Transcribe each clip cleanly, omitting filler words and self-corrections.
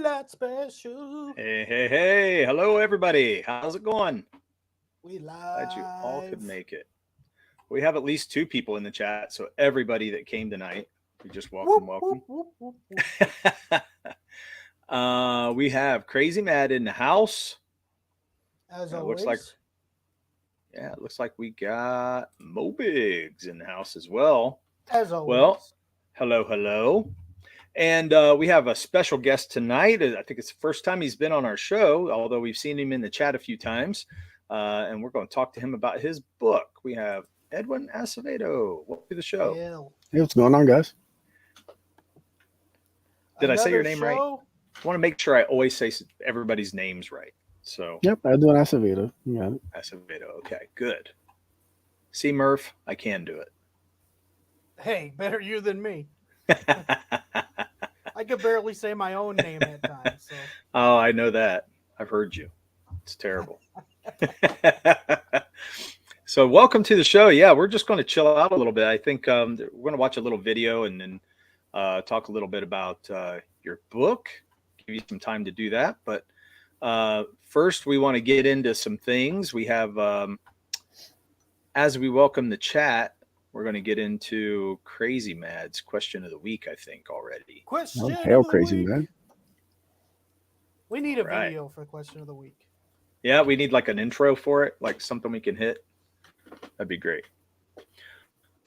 Light Special. Hey. Hello, everybody. How's it going? We Glad you all could live. make it. We have at least two people in the chat, so everybody that came tonight, we just welcome, Whoop, welcome. whoop, whoop, whoop, whoop. We have Crazy Mad in the house. As Looks like, always. it looks like we got Mo Biggs in the house as well. As always. Well, hello. And we have a special guest tonight. I think it's the first time he's been on our show, although we've seen him in the chat a few times. And we're going to talk to him about his book. We have Edwin Acevedo. Welcome to the show. Hey, what's going on, guys? Did I say your name right? I want to make sure I always say everybody's names right. So. Yep, Edwin Acevedo. Yeah. Acevedo. Okay, good. See, Murph, I can do it. Hey, better you than me. I could barely say my own name at times. So. Oh, I know that. I've heard you. It's terrible. So welcome to the show. Yeah, we're just going to chill out a little bit. I think we're going to watch a little video and then talk a little bit about your book. Give you some time to do that. But first, we want to get into some things. We have, as we welcome the chat, we're going to get into Crazy Mad's question of the week, I think, already. Question Oh, of hell, the Crazy week. Mad. We need a video for question of the week. Yeah, we need like an intro for it, like something we can hit. That'd be great.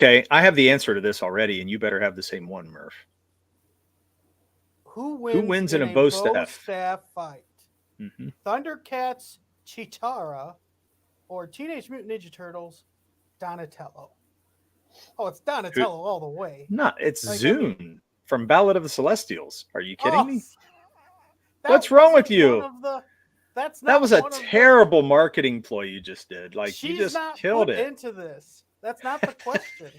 Okay, I have the answer to this already, and you better have the same one, Murph. Who wins in a bow staff fight? Mm-hmm. Thundercats, Chitara, or Teenage Mutant Ninja Turtles, Donatello? Oh, it's Donatello all the way. No, it's Zune from Ballad of the Celestials. Are you kidding me? What's wrong with you? That was a terrible marketing ploy you just did. Like, She's you just not killed put it. Into this. That's not the question.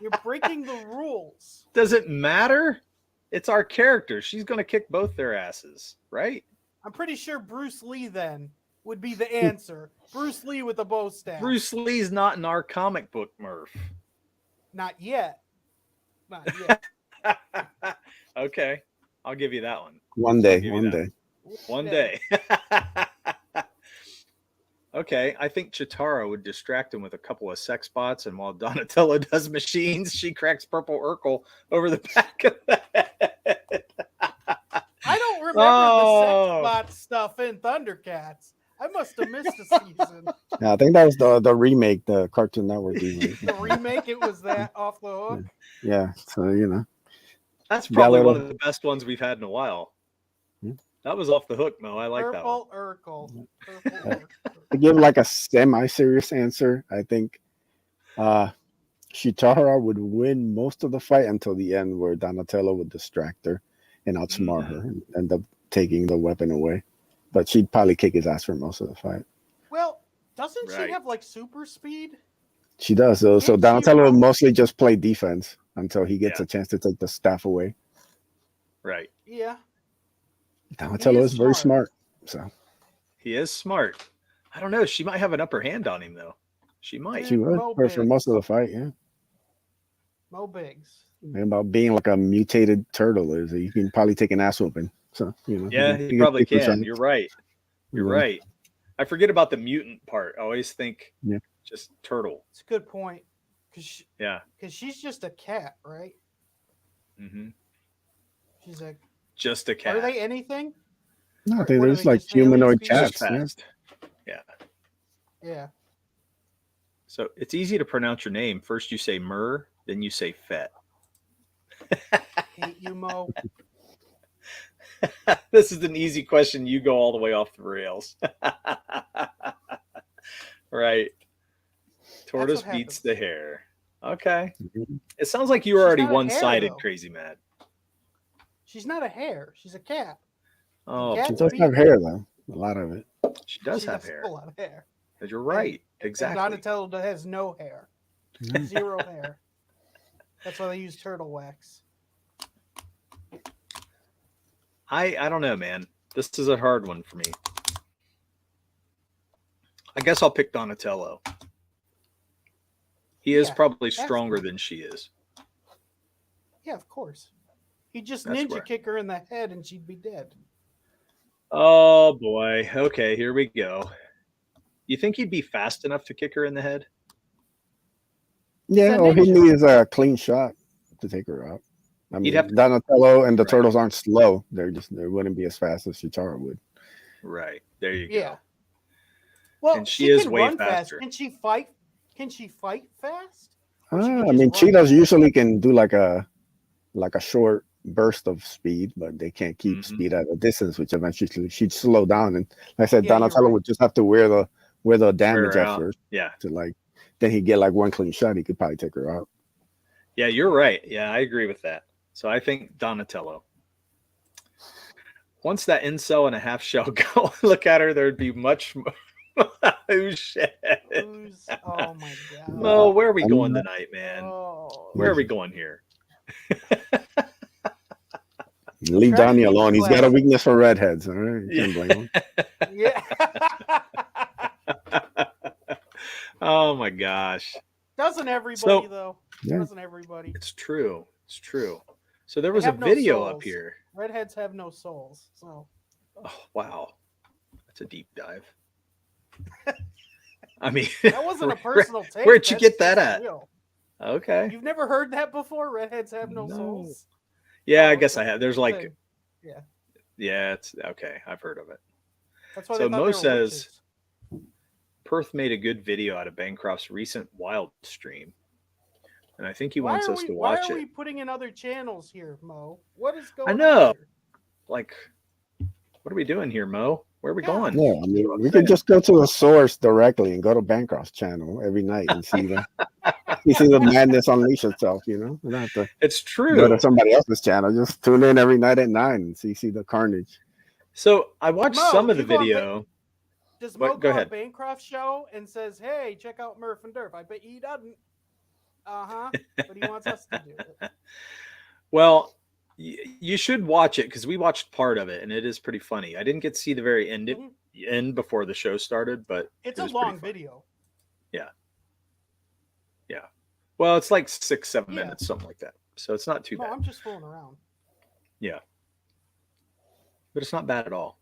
You're breaking the rules. Does it matter? It's our character. She's going to kick both their asses, right? I'm pretty sure Bruce Lee then would be the answer. Bruce Lee with a bow staff. Bruce Lee's not in our comic book, Murph. Not yet. Okay. I'll give you that one. One day. One day. Okay, I think Chitara would distract him with a couple of sex bots, and while Donatello does machines, she cracks Purple Urkel over the back of the head. I don't remember the sex bot stuff in Thundercats. I must have missed a season. Yeah, I think that was the remake, the Cartoon Network remake. The remake, it was that off the hook? Yeah, so, you know. That's probably one of the best ones we've had in a while. That was off the hook, Mo. I like that one. Purple Urkel. To give like a semi-serious answer, I think Chitara would win most of the fight until the end, where Donatello would distract her and outsmart her and end up taking the weapon away. But she'd probably kick his ass for most of the fight. Well, doesn't she have like super speed? She does. So Donatello would mostly just play defense until he gets a chance to take the staff away. Right. Yeah. Donatello is very smart. So he is smart. I don't know. She might have an upper hand on him, though. She might. She would for most of the fight, yeah. Mo Biggs. And about being like a mutated turtle is you can probably take an ass whooping. So, you know. Yeah, you probably can. You're right. You're right. I forget about the mutant part. I always think just turtle. It's a good point. Because she's just a cat, right? Mm-hmm. She's like just a cat. Are they anything? No, there's like humanoid cats. Yeah. So it's easy to pronounce your name. First you say Mur, then you say Fet. Hate you, Mo. This is an easy question. You go all the way off the rails. Right. Tortoise beats the hare. Okay. It sounds like you were already one-sided, Crazy Mad. She's not a hare. She's a cat. Oh, she does have hair, though. A lot of it. She does have hair. A lot of hair. You're right. Exactly. And Donatello has no hair. Zero hair. That's why they use turtle wax. I don't know, man. This is a hard one for me. I guess I'll pick Donatello. He is probably stronger than she is. Yeah, of course. He'd just ninja kick her in the head and she'd be dead. Oh boy. Okay, here we go. You think he'd be fast enough to kick her in the head? He's Yeah, a all he ninja. needs is a clean shot to take her out. I He'd have mean, to. Donatello and the Right. turtles aren't slow. They wouldn't be as fast as Chitara would. Right. There you Yeah. go. Well, And she she is can way run fast. faster. Can she fight? Can she fight fast? Or she can I just mean, run cheetahs fast? usually can do like a short burst of speed, but they can't keep Mhm. speed at a distance, which eventually she'd slow down. And like I said, Yeah, you're Donatello right. would just have to wear the Wear damage her at out. first Yeah. to like then he'd get like one clean shot, he could probably take her out. Yeah, you're right. Yeah, I agree with that. So I think Donatello. Once that incel and a half shell go look at her, there'd be much more. Oh shit. Oh my god. Mo, where are we going I'm tonight, man? Oh. Where are we going here? leave Try to Donnie be alone. He's got a classy. weakness for redheads. All right, you can't blame him. Yeah. Oh my gosh. Doesn't everybody So though? Yeah. Doesn't everybody? it's true. It's true. So there They was a have no video up souls. here. Redheads have no souls. So Oh wow. That's a deep dive. I mean, that wasn't a personal take. where'd you That's get that just at? real. Okay. You've never heard that before? Redheads have no No. souls? Yeah, Oh, I guess it's a I have. There's thing. like, Yeah. yeah, it's okay. I've heard of it. That's why So they thought Mo they were says witches. Perth made a good video out of Bancroft's recent wild stream, and I think he Why wants are us we to why watch are it. we putting in other channels here, Mo? What is I going know. on here? Like, what are we doing here, Mo? Where are we Yeah. going? Yeah, I mean, we could just go to the source directly and go to Bancroft's channel every night and see the madness unleash itself. You know, we don't have to It's go to true. somebody else's channel. Just tune in every night at 9 and see the carnage. So I watched Mo, some of do the you go on video. Does What? Mo Go go on ahead. Bancroft's show and says, "Hey, check out Murph and Dirk"? I bet he doesn't. But he wants us to do it. Well, you should watch it because we watched part of it and it is pretty funny. I didn't get to see the very end before the show started, but It's it a was pretty long funny. video. Yeah. Well, it's like 6-7 Yeah. minutes, something like that. So it's not too No, bad. I'm just fooling around. Yeah. But it's not bad at all.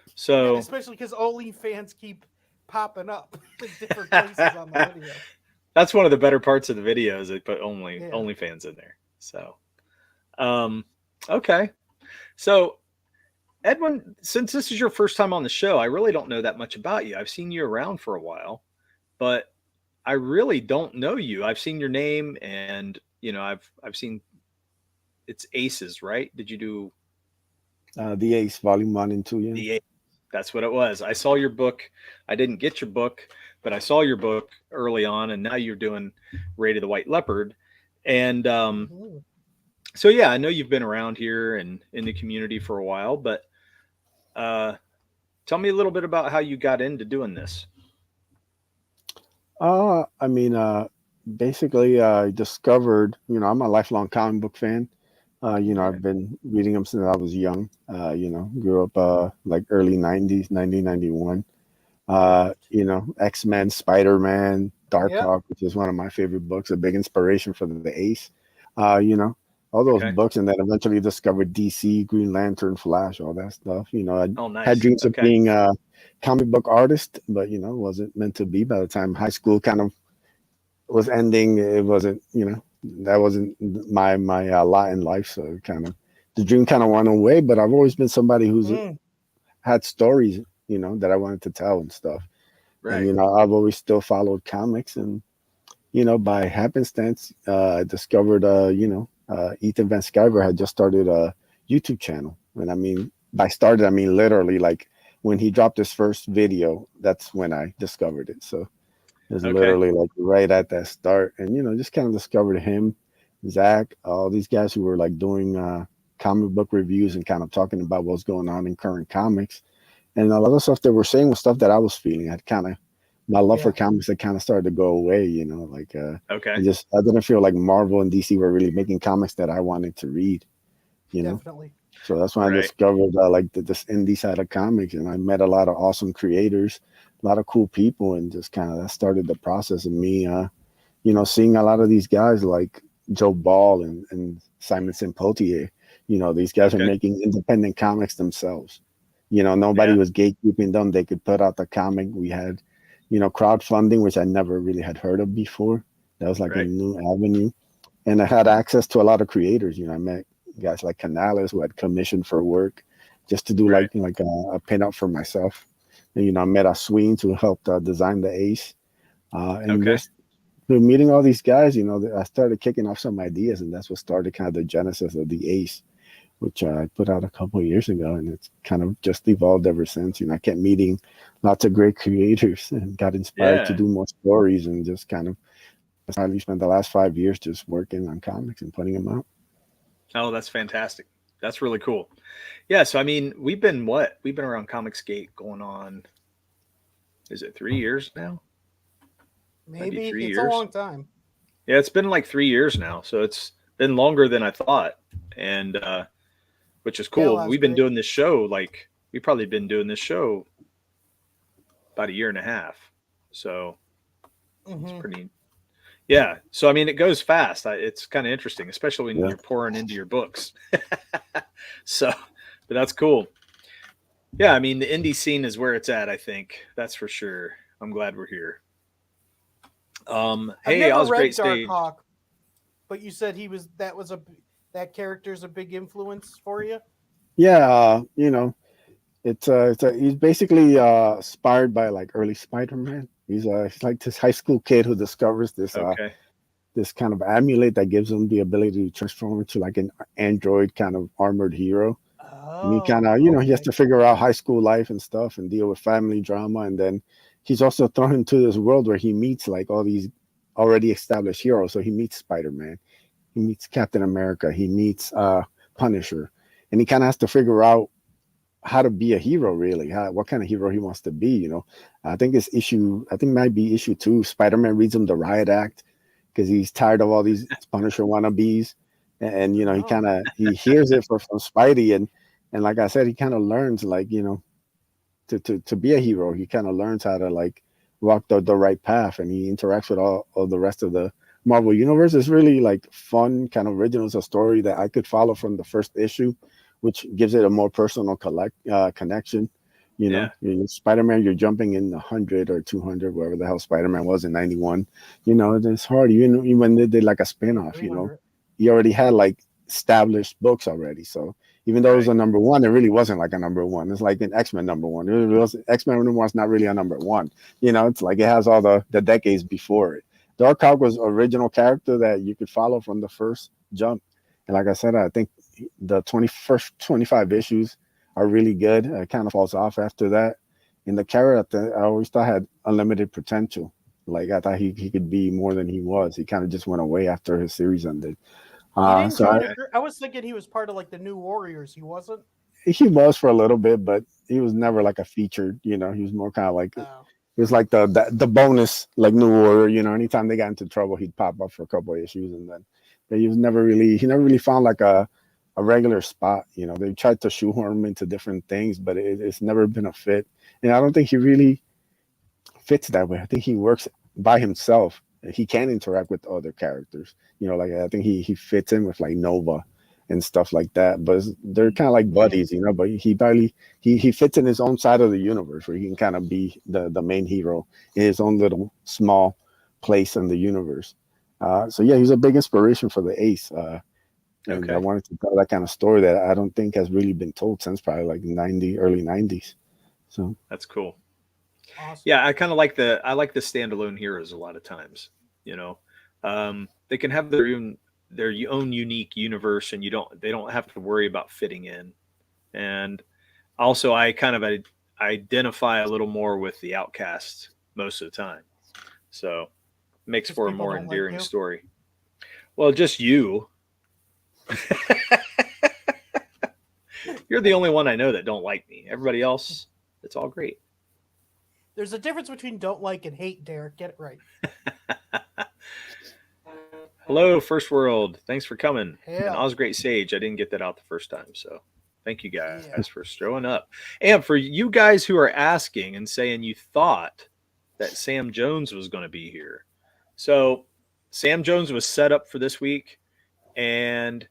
Yeah, So especially because OnlyFans keep popping up in different places on the video. that's one of the better parts of the video is they put Yeah. OnlyFans in there. So okay. So Edwin, since this is your first time on the show, I really don't know that much about you. I've seen you around for a while, but I really don't know you. I've seen your name and I've seen it's Aces, right? Did you do The Ace, Volume 1 and 2. Yeah. the Ace? That's what it was. I saw your book. I didn't get your book, but I saw your book early on, and now you're doing Raid of the White Leopard. And so yeah, I know you've been around here and in the community for a while, but tell me a little bit about how you got into doing this. I mean, basically, I discovered, I'm a lifelong comic book fan. I've been reading them since I was young. Grew up like early 90s, 1991. X-Men, Spider-Man, Dark Hawk, which is one of my favorite books, a big inspiration for the Ace. All those books, and then eventually discovered DC, Green Lantern, Flash, all that stuff. I had dreams of being a comic book artist, but wasn't meant to be. By the time high school kind of was ending, it wasn't, that wasn't my lot in life. So the dream kind of went away. But I've always been somebody who's had stories, that I wanted to tell and stuff. Right. And I've always still followed comics, and by happenstance, I discovered Ethan Van Sciver had just started a YouTube channel. And I mean, by started, I mean literally like when he dropped his first video, that's when I discovered it. So it was literally like right at that start. And just kind of discovered him, Zach, all these guys who were like doing comic book reviews and kind of talking about what's going on in current comics. And a lot of stuff they were saying was stuff that I was feeling. My love for comics had kind of started to go away, I didn't feel like Marvel and DC were really making comics that I wanted to read, Definitely. So that's when I discovered like this indie side of comics, and I met a lot of awesome creators, a lot of cool people, and just kind of that started the process of me, seeing a lot of these guys like Joe Ball and Simon Simpotier. These guys are making independent comics themselves. Nobody was gatekeeping them. They could put out the comic. We had, crowdfunding, which I never really had heard of before. That was like a new avenue. And I had access to a lot of creators. I met guys like Canales who had commissioned for work just to do like a pinup for myself. And, I met Asween who helped design the Ace. And just meeting all these guys, I started kicking off some ideas, and that's what started kind of the genesis of the Ace, which I put out a couple of years ago, and it's kind of just evolved ever since. I kept meeting lots of great creators and got inspired to do more stories, and just kind of finally spent the last 5 years just working on comics and putting them out. Oh, that's fantastic. That's really cool. Yeah. So, I mean, we've been around Comicsgate going on, is it 3 years now? Maybe 3 years. A long time. Yeah, it's been like 3 years now. So it's been longer than I thought. And, which is cool. We've been doing this show, we've probably been doing this show about 1.5 years. So it's pretty, So, I mean, it goes fast. It's kind of interesting, especially when you're pouring into your books. So, but that's cool. Yeah. I mean, the indie scene is where it's at, I think. That's for sure. I'm glad we're here. Hey, I was great stage. Darkhawk, but you said that character's a big influence for you. Yeah, he's basically inspired by like early Spider-Man. He's like this high school kid who discovers this this kind of amulet that gives him the ability to transform into like an android kind of armored hero. And he kind of, he has to figure out high school life and stuff and deal with family drama. And then he's also thrown into this world where he meets like all these already established heroes. So he meets Spider-Man, he meets Captain America, he meets Punisher, and he kind of has to figure out how to be a hero, really, what kind of hero he wants to be. I think might be issue 2. Spider-Man reads him the Riot Act because he's tired of all these Punisher wannabes. And he hears it from Spidey, and like I said, he kind of learns to be a hero. He kind of learns how to like walk the right path, and he interacts with all the rest of the Marvel universe. It's really like fun, kind of original. It's a story that I could follow from the first issue, which gives it a more personal connection. Spider-Man, you're jumping in 100 or 200, wherever the hell Spider-Man was in 91. It's hard. Even when they did like a spin-off, he already had like established books already. So even though it was a number 1, it really wasn't like a number 1. It's like an X-Men number 1. It was X-Men number 1's not really a number 1. It's like it has all the decades before it. Darkhawk was original character that you could follow from the first jump. And like I said, I think the first 25 issues are really good. It kind of falls off after that. And the character, I always thought had unlimited potential. Like I thought he could be more than he was. He kind of just went away after his series ended. I was thinking he was part of like the New Warriors. He wasn't. He was for a little bit, but he was never like a featured. He was more kind of like it was like the bonus like New Warrior. Anytime they got into trouble, he'd pop up for a couple of issues, and then but he never really found like a regular spot. They tried to shoehorn him into different things, but it's never been a fit. And I don't think he really fits that way. I think he works by himself. He can interact with other characters. Like I think he fits in with like Nova and stuff like that. But they're kind of like buddies, But he fits in his own side of the universe where he can kind of be the main hero in his own little small place in the universe. So yeah, he's a big inspiration for the Ace. And I wanted to tell that kind of story that I don't think has really been told since probably like early 90s. So that's cool. Awesome. Yeah, I kind of like the standalone heroes a lot of times. They can have their own unique universe, and they don't have to worry about fitting in. And also, I kind of identify a little more with the outcasts most of the time, so it makes for a more endearing story. Well, just you. You're the only one I know that don't like me. Everybody else, it's all great. There's a difference between don't like and hate, Derek. Get it right. Hello, First World. Thanks for coming. Yeah. And Oz Great Sage. I didn't get that out the first time, so thank you guys for showing up. And for you guys who are asking and saying you thought that Sam Jones was going to be here. So Sam Jones was set up for this week, and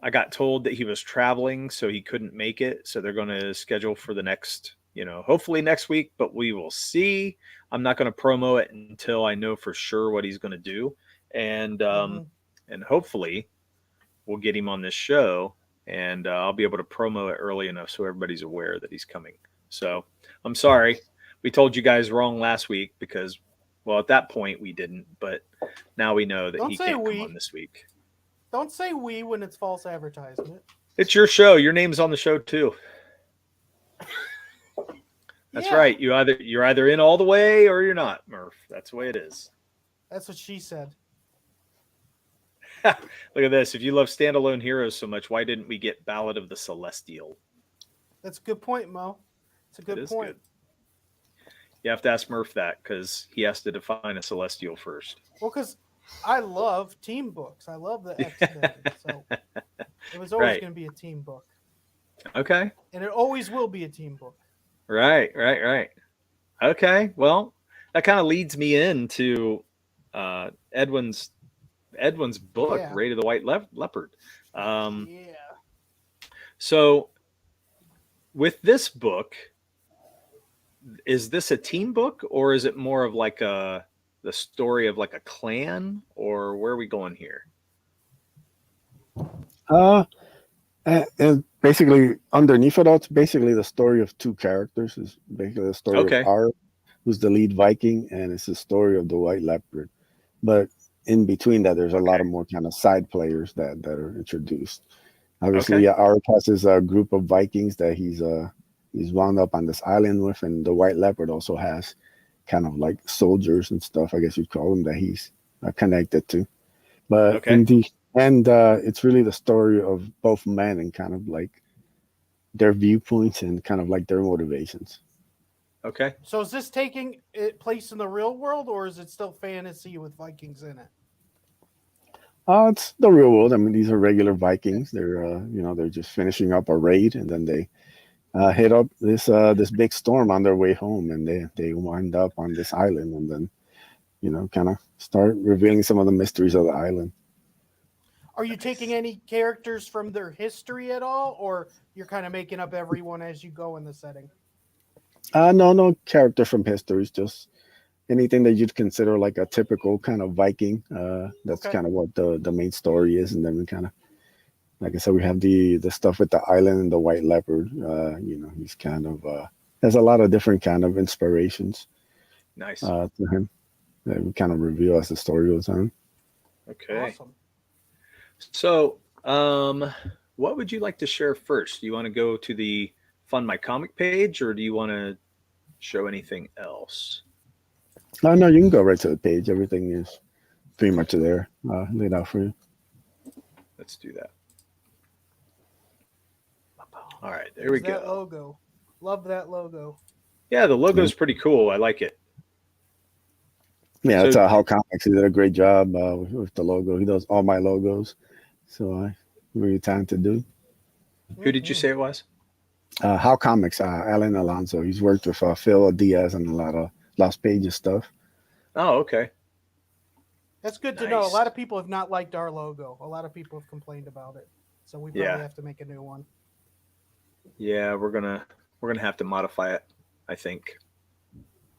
I got told that he was traveling, so he couldn't make it. So they're going to schedule for the next, hopefully next week, but we will see. I'm not going to promo it until I know for sure what he's going to do. And hopefully we'll get him on this show, and I'll be able to promo it early enough so everybody's aware that he's coming. So I'm sorry. We told you guys wrong last week because, well, at that point we didn't, but now we know that he can't come on this week. Don't say we when it's false advertisement. It's your show. Your name's on the show too. That's right. You're either in all the way or you're not, Murph. That's the way it is. That's what she said. Look at this. If you love standalone heroes so much, why didn't we get Ballad of the Celestial? That's a good point, Mo. It's a good point. Good. You have to ask Murph that because he has to define a Celestial first. Well, because I love team books. I love the X-Men. So it was always going to be a team book. Okay. And it always will be a team book. Right. Okay. Well, that kind of leads me into Edwin's book, Raid of the White Leopard. So with this book, is this a team book or is it more of like the story of like a clan, or where are we going here? And basically underneath it all, it's basically the story of two characters. It's basically the story of Ar, who's the lead Viking, and it's the story of the White Leopard. But in between that, there's a lot of more kind of side players that are introduced. Obviously, Ar has his group of Vikings that he's wound up on this island with, and the White Leopard also has kind of like soldiers and stuff, I guess you'd call them, that he's connected to. But in the end, it's really the story of both men and kind of like their viewpoints and kind of like their motivations. Okay. So is this taking place in the real world, or is it still fantasy with Vikings in it? It's the real world. I mean, these are regular Vikings. They're they're just finishing up a raid, and then they hit up this big storm on their way home, and they wind up on this island, and then kind of start revealing some of the mysteries of the island. Are you taking any characters from their history at all, or you're kind of making up everyone as you go in the setting? No character from history. Just anything that you'd consider like a typical kind of Viking. That's kind of what the main story is, and then we kind of, like I said, we have the stuff with the island and the White Leopard. He's kind of has a lot of different kind of inspirations. Nice. To him that we kind of reveal as the story goes on. Okay. Awesome. So, what would you like to share first? Do you want to go to the Fund My Comic page, or do you want to show anything else? No, you can go right to the page. Everything is pretty much there, laid out for you. Let's do that. All right, there we go. That logo. Love that logo. Yeah, the logo is pretty cool. I like it. Yeah, that's How Comics. He did a great job with the logo. He does all my logos, so really talented dude. Who did you say it was? How Comics, Alan Alonso. He's worked with Phil Diaz and a lot of Lost Pages stuff. Oh, okay. That's good to know. A lot of people have not liked our logo. A lot of people have complained about it, so we probably have to make a new one. Yeah, we're gonna have to modify it, I think.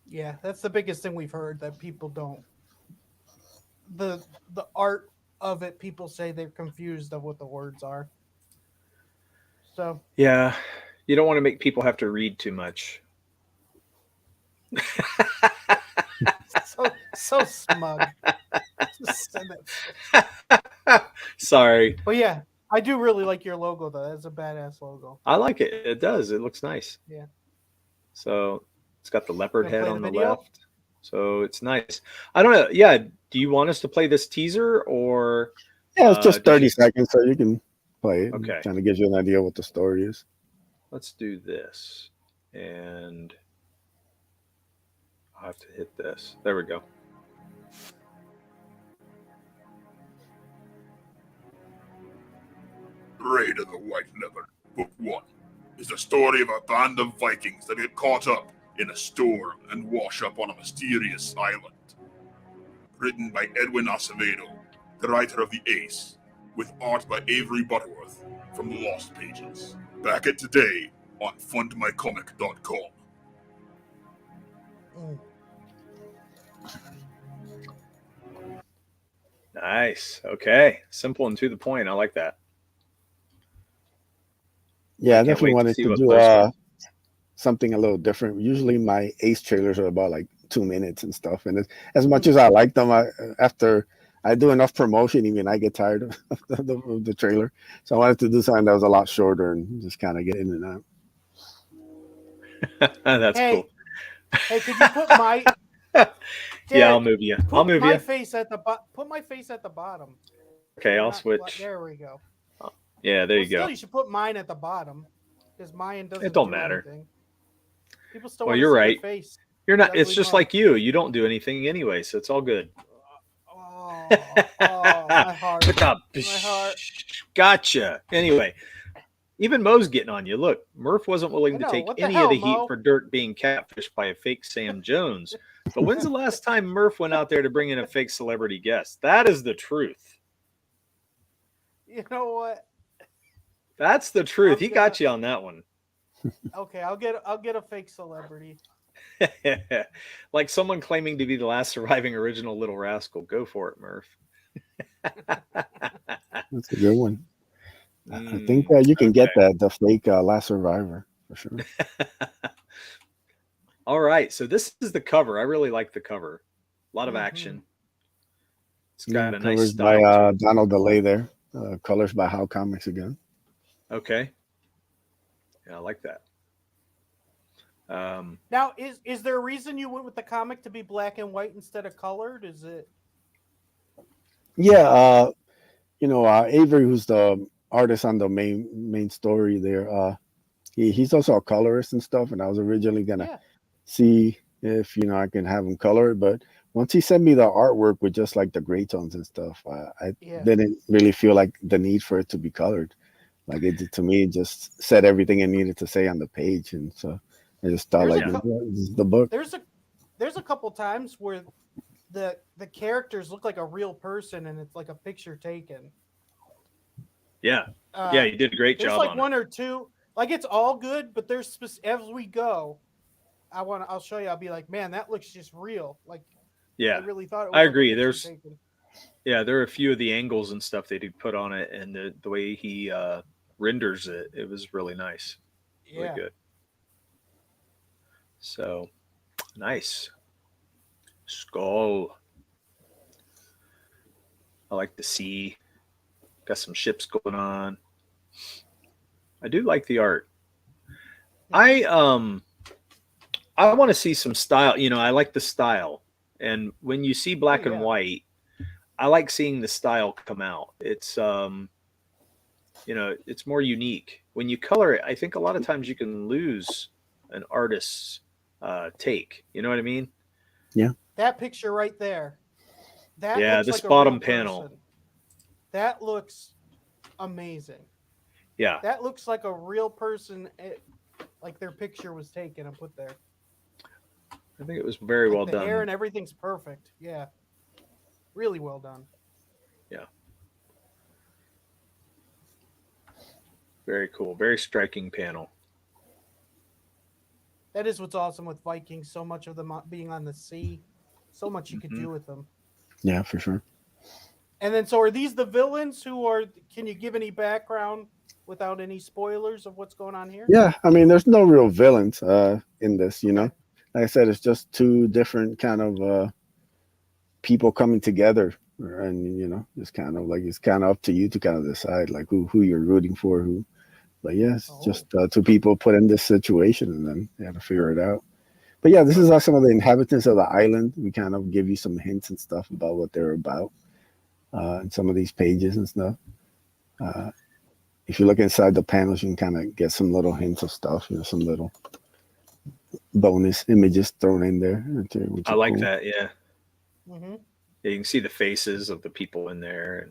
Yeah, that's the biggest thing we've heard, that people don't. The art of it, people say they're confused of what the words are. So yeah, you don't want to make people have to read too much. so smug. Sorry. But yeah, I do really like your logo though. That's a badass logo. I like it. It does. It looks nice. Yeah. So it's got the leopard head on the left. So it's nice. I don't know. Yeah. Do you want us to play this teaser or? Yeah, it's just 30 seconds, so you can play it. Okay. Kind of gives you an idea what the story is. Let's do this. And I'll have to hit this. There we go. Raid of the White Leopard, Book 1, is the story of a band of Vikings that get caught up in a storm and wash up on a mysterious island. Written by Edwin Acevedo, the writer of The Ace, with art by Avery Butterworth from the Lost Pages. Back it today on fundmycomic.com. Nice. Okay. Simple and to the point. I like that. Yeah, I Can't definitely wait to wanted see to what do post something a little different. Usually my Ace trailers are about like 2 minutes and stuff. And as much as I like them, after I do enough promotion, even I get tired of the trailer. So I wanted to do something that was a lot shorter and just kind of get in and out. That's cool. Hey, could you put my yeah, I'll move you. I'll move you. Put my face at the bottom. Okay, I'll switch. There we go. Yeah, there you go. Still, you should put mine at the bottom because mine doesn't. It don't matter. Anything. People still. Well, you're right. Face. You're not. It's just like you. You don't do anything anyway, so it's all good. My heart. My heart. Gotcha. Anyway, even Mo's getting on you. Look, Murph wasn't willing to take any of the heat for Dirk being catfished by a fake Sam Jones. But when's the last time Murph went out there to bring in a fake celebrity guest? That is the truth. You know what? That's the truth. He got you on that one. Okay, I'll get a fake celebrity. Like someone claiming to be the last surviving original Little Rascal. Go for it, Murph. That's a good one. I think you can get the fake Last Survivor for sure. All right, so this is the cover. I really like the cover. A lot of action. It's got a nice style. By Donald DeLay there. Colors by How Comics again. Okay. Yeah, I like that. Now, is there a reason you went with the comic to be black and white instead of colored? Is it? Yeah, Avery, who's the artist on the main story there, he's also a colorist and stuff. And I was originally gonna see if I can have him color it, but once he sent me the artwork with just like the gray tones and stuff, I didn't really feel like the need for it to be colored. Like to me, it just said everything it needed to say on the page, and so I just thought this is the book. There's a couple times where the characters look like a real person, and it's like a picture taken. Yeah, you did a great job. There's like one or two, like it's all good, but there's as we go, I'll show you. I'll be like, man, that looks just real. Like, I really thought it was. I agree. There are a few of the angles and stuff they did put on it, and the way he renders it, it was really nice. Really good. So nice. Skull. I like the sea. Got some ships going on. I do like the art. I want to see some style. I like the style. And when you see black and white, I like seeing the style come out. It's it's more unique. When you color it, I think a lot of times you can lose an artist's take. You know what I mean? Yeah. That picture right there. This like bottom panel. That looks amazing. Yeah. That looks like a real person. Like their picture was taken and put there. I think it was very well done. The hair and everything's perfect. Yeah. Really well done. Yeah. Very cool. Very striking panel. That is what's awesome with Vikings. So much of them being on the sea. So much you could do with them. Yeah, for sure. And then, so are these the villains can you give any background without any spoilers of what's going on here? Yeah, I mean, there's no real villains in this, Like I said, it's just two different kind of people coming together. And, it's kind of up to you to kind of decide, like, who you're rooting for, who. But, it's just two people put in this situation, and then you have to figure it out. But, this is some of the inhabitants of the island. We kind of give you some hints and stuff about what they're about. In some of these pages and stuff. If you look inside the panels, you can kind of get some little hints of stuff, some little bonus images thrown in there. I like that, yeah. Mm-hmm. Yeah, you can see the faces of the people in there.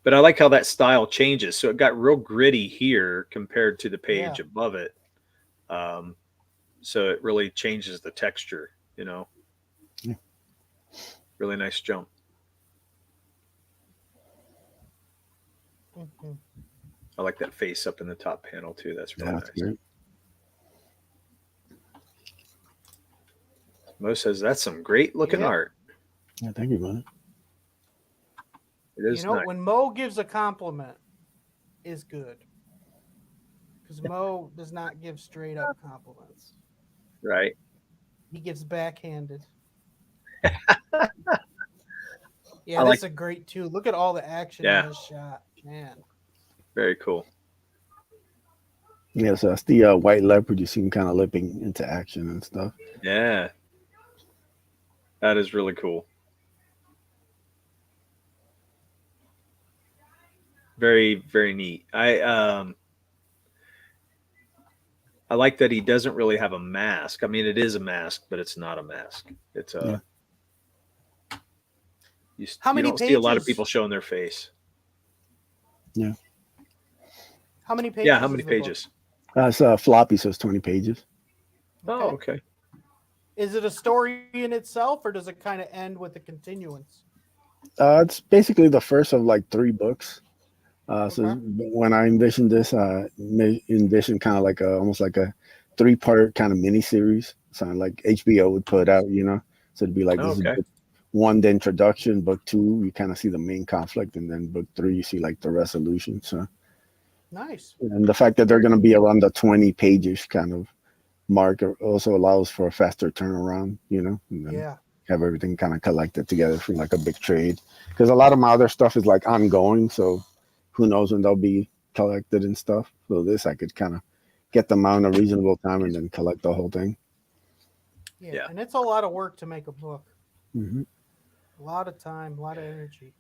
But I like how that style changes. So it got real gritty here compared to the page above it. So it really changes the texture, Yeah. Really nice jump. Mhm. I like that face up in the top panel too. That's really That's nice. great. Mo says that's some great looking Yep. art. Yeah, thank you, man. It is nice. When Mo gives a compliment, is good. Because Mo does not give straight up compliments. Right. He gives backhanded. I Yeah, like- this is great too. Look at all the action Yeah. in this shot, man. Very cool. Yeah, so that's the White Leopard. You see him kind of lipping into action and stuff. Yeah. That is really cool. Very, very neat. I like that he doesn't really have a mask. I mean, it is a mask, but it's not a mask. It's a. You How many don't see a lot of pages? people showing their face. Yeah. How many pages? Yeah, how many is the book? pages? It's floppy, so it's 20 pages. Oh, okay. Is it a story in itself, or does it kind of end with a continuance? It's basically the first of like 3 books. So Okay. when I envisioned this, envisioned kind of like almost like a 3-part kind of mini series, something like HBO would put out, you know. So it'd be like this is Okay. book 1, the introduction. Book 2, you kind of see the main conflict, and then book 3, you see like the resolution. So, Nice. and the fact that they're going to be around the 20 pages kind of mark also allows for a faster turnaround, you know. And then Yeah. have everything kind of collected together for like a big trade, because a lot of my other stuff is like ongoing, so who knows when they'll be collected and stuff. So this I could kind of get them out in a reasonable time and then collect the whole thing. Yeah. And it's a lot of work to make a book. Mm-hmm. A lot of time, a lot of energy.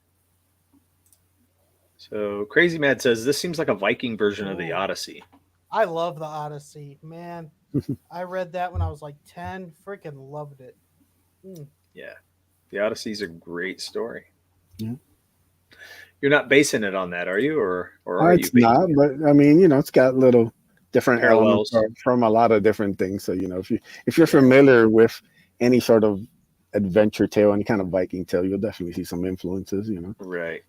So Crazy Mad says this seems like a Viking version of the Ooh. Odyssey. I love the Odyssey, man. I read that when I was like 10. Freaking loved it. Yeah. The Odyssey's a great story. Yeah. You're not basing it on that, are you? Or are It's you? not, but I mean, you know, it's got little different Parallels. elements from a lot of different things. So, you know, if you're familiar with any sort of adventure tale, any kind of Viking tale, you'll definitely see some influences, you know. Right.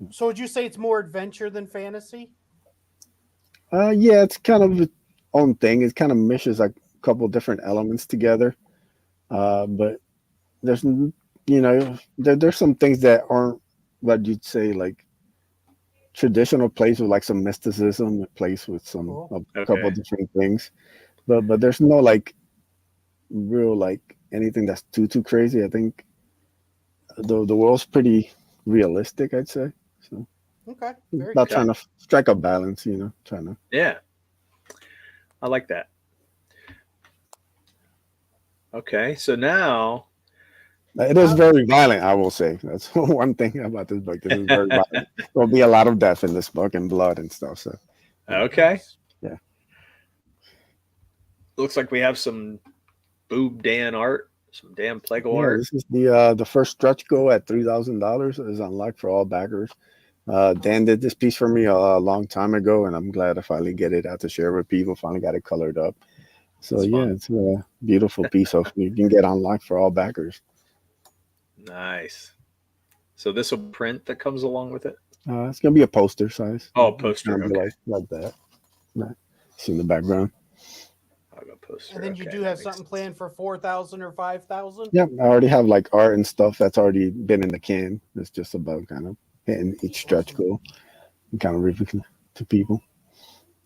So would you say it's more adventure than fantasy? Yeah, it's kind of its own thing. It kind of meshes like a couple different elements together. But there's, you know, there's some things that aren't what you'd say like traditional plays with like some mysticism, plays with some a couple Okay. different things. But there's no like real like anything that's too crazy. I think the world's pretty realistic, I'd say. So Okay. Very not good. trying to strike a balance, you know, trying to. Yeah. I like that. Okay. So now It is very violent, I will say. That's one thing about this book. This is very violent. There'll be a lot of death in this book and blood and stuff. So okay. Yeah. Looks like we have some boob Dan art, some Dan Plego yeah, art. this is the first stretch goal at $3,000 is unlocked for all backers. Dan did this piece for me a long time ago, and I'm glad to finally get it out to share with people. Finally got it colored up. So That's yeah, fun. it's a beautiful piece of you can get unlocked for all backers. Nice. So this will print that comes along with it. It's gonna be a poster size. Oh, It's poster. gonna be Okay. like that. Right. See in the background. I'll go poster. And then you Okay, do that have makes something sense. planned for 4,000 or 5,000? Yeah, I already have like art and stuff that's already been in the can. It's just about kind of hitting each stretch goal and kind of revealing to people.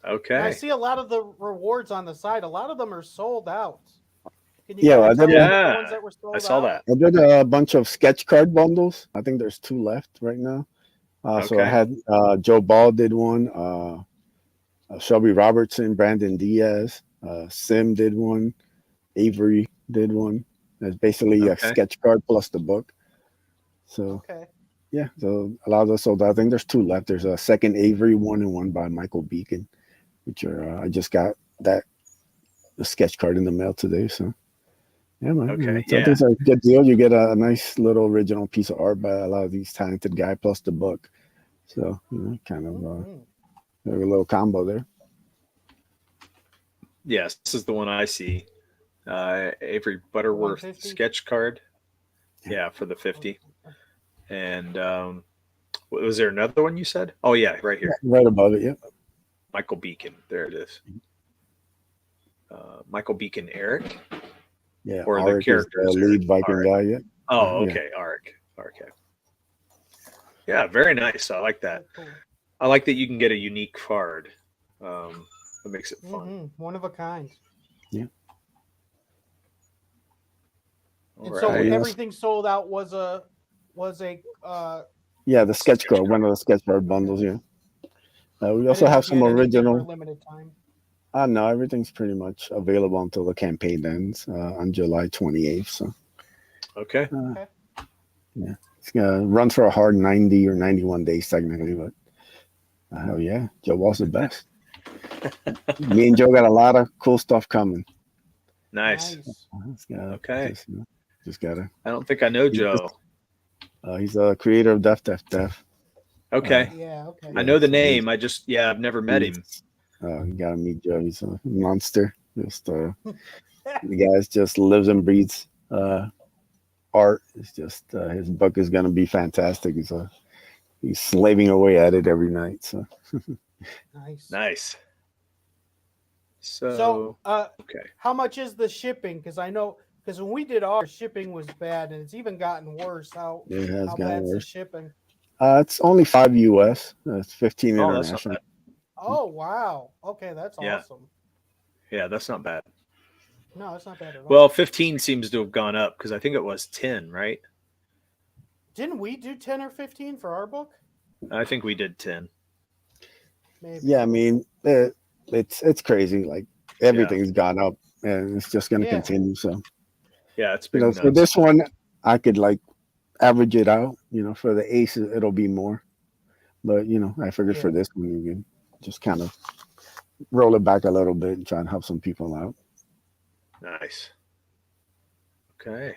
Okay. And I see a lot of the rewards on the side. A lot of them are sold out. Can Yeah, kinda I tell did- me the Yeah, ones that were sold I saw out? that. I did a bunch of sketch card bundles. I think there's 2 left right now. So I Okay. had Joe Ball did one, Shelby Robertson, Brandon Diaz, Sim did one, Avery did one. It's basically a Okay. sketch card plus the book. So Okay. yeah, so a lot of those sold out. I think there's 2 left. There's a second Avery one and one by Michael Beacon, which are I just got the sketch card in the mail today. So yeah, man. Okay, So I think it's a good deal. You get a nice little original piece of art by a lot of these talented guys plus the book. So you know, kind of Mhm. a little combo there. Yes, this is the one I see. Avery Butterworth 150? sketch card. Yeah, for the 50. And Was there another one you said? Oh yeah, right here. Right above it. Yep. Michael Beacon. There it is. Michael Beacon, Eric. Yeah. Or Arik the characters. is the lead Viking Arik. guy. Yeah. Oh, okay. Arik. Okay. Yeah, very nice. I like that. Cool. I like that you can get a unique card. That makes it fun. One of a kind. Yeah. And so everything sold out was a yeah, the sketch card, one of the sketch card bundles. Yeah. We also have some original. Limited time. No, everything's pretty much available until the campaign ends on July 28th. So. Okay. Yeah, it's gonna run for a hard 90 or 91 days technically, but hell yeah, Joe Wall's the best. Me and Joe got a lot of cool stuff coming. Nice. Okay. Just gotta. I don't think I know Joe. He's a creator of Def. Okay. Yeah. Okay. I know the name. I've never met him. You gotta meet Joe. He's a monster. Just the guy's just lives and breathes art. It's just his book is gonna be fantastic. He's slaving away at it every night. So nice. So okay. How much is the shipping? Because when we did ours, shipping was bad, and it's even gotten worse. How bad's the shipping? It's only $5 US. It's 15 international. Oh wow! Okay, that's awesome. Yeah, that's not bad. No, that's not bad at all. Well, 15 seems to have gone up because I think it was 10, right? Didn't we do 10 or 15 for our book? I think we did 10. Maybe. Yeah, I mean it's crazy. Like everything's gone up, and it's just going to continue. So yeah, it's been for this one, I could like average it out. For the ace, it'll be more. But I figured for this one, you can just kind of roll it back a little bit and try and help some people out. Nice. Okay.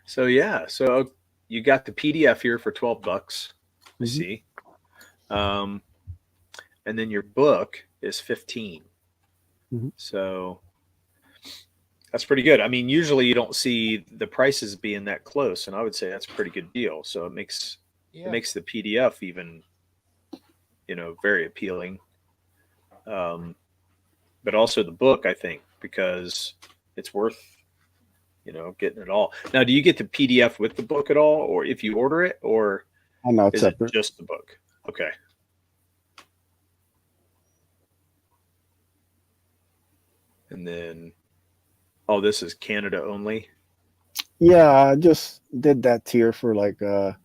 So you got the PDF here for $12. I see. And then your book is 15. So that's pretty good. I mean, usually you don't see the prices being that close, and I would say that's a pretty good deal. So it makes the PDF even very appealing. But also the book, I think, because it's worth getting it all. Now, do you get the PDF with the book at all, or if you order it, or it's is separate. It just the book? Okay. And then this is Canada only. Yeah, I just did that tier for like a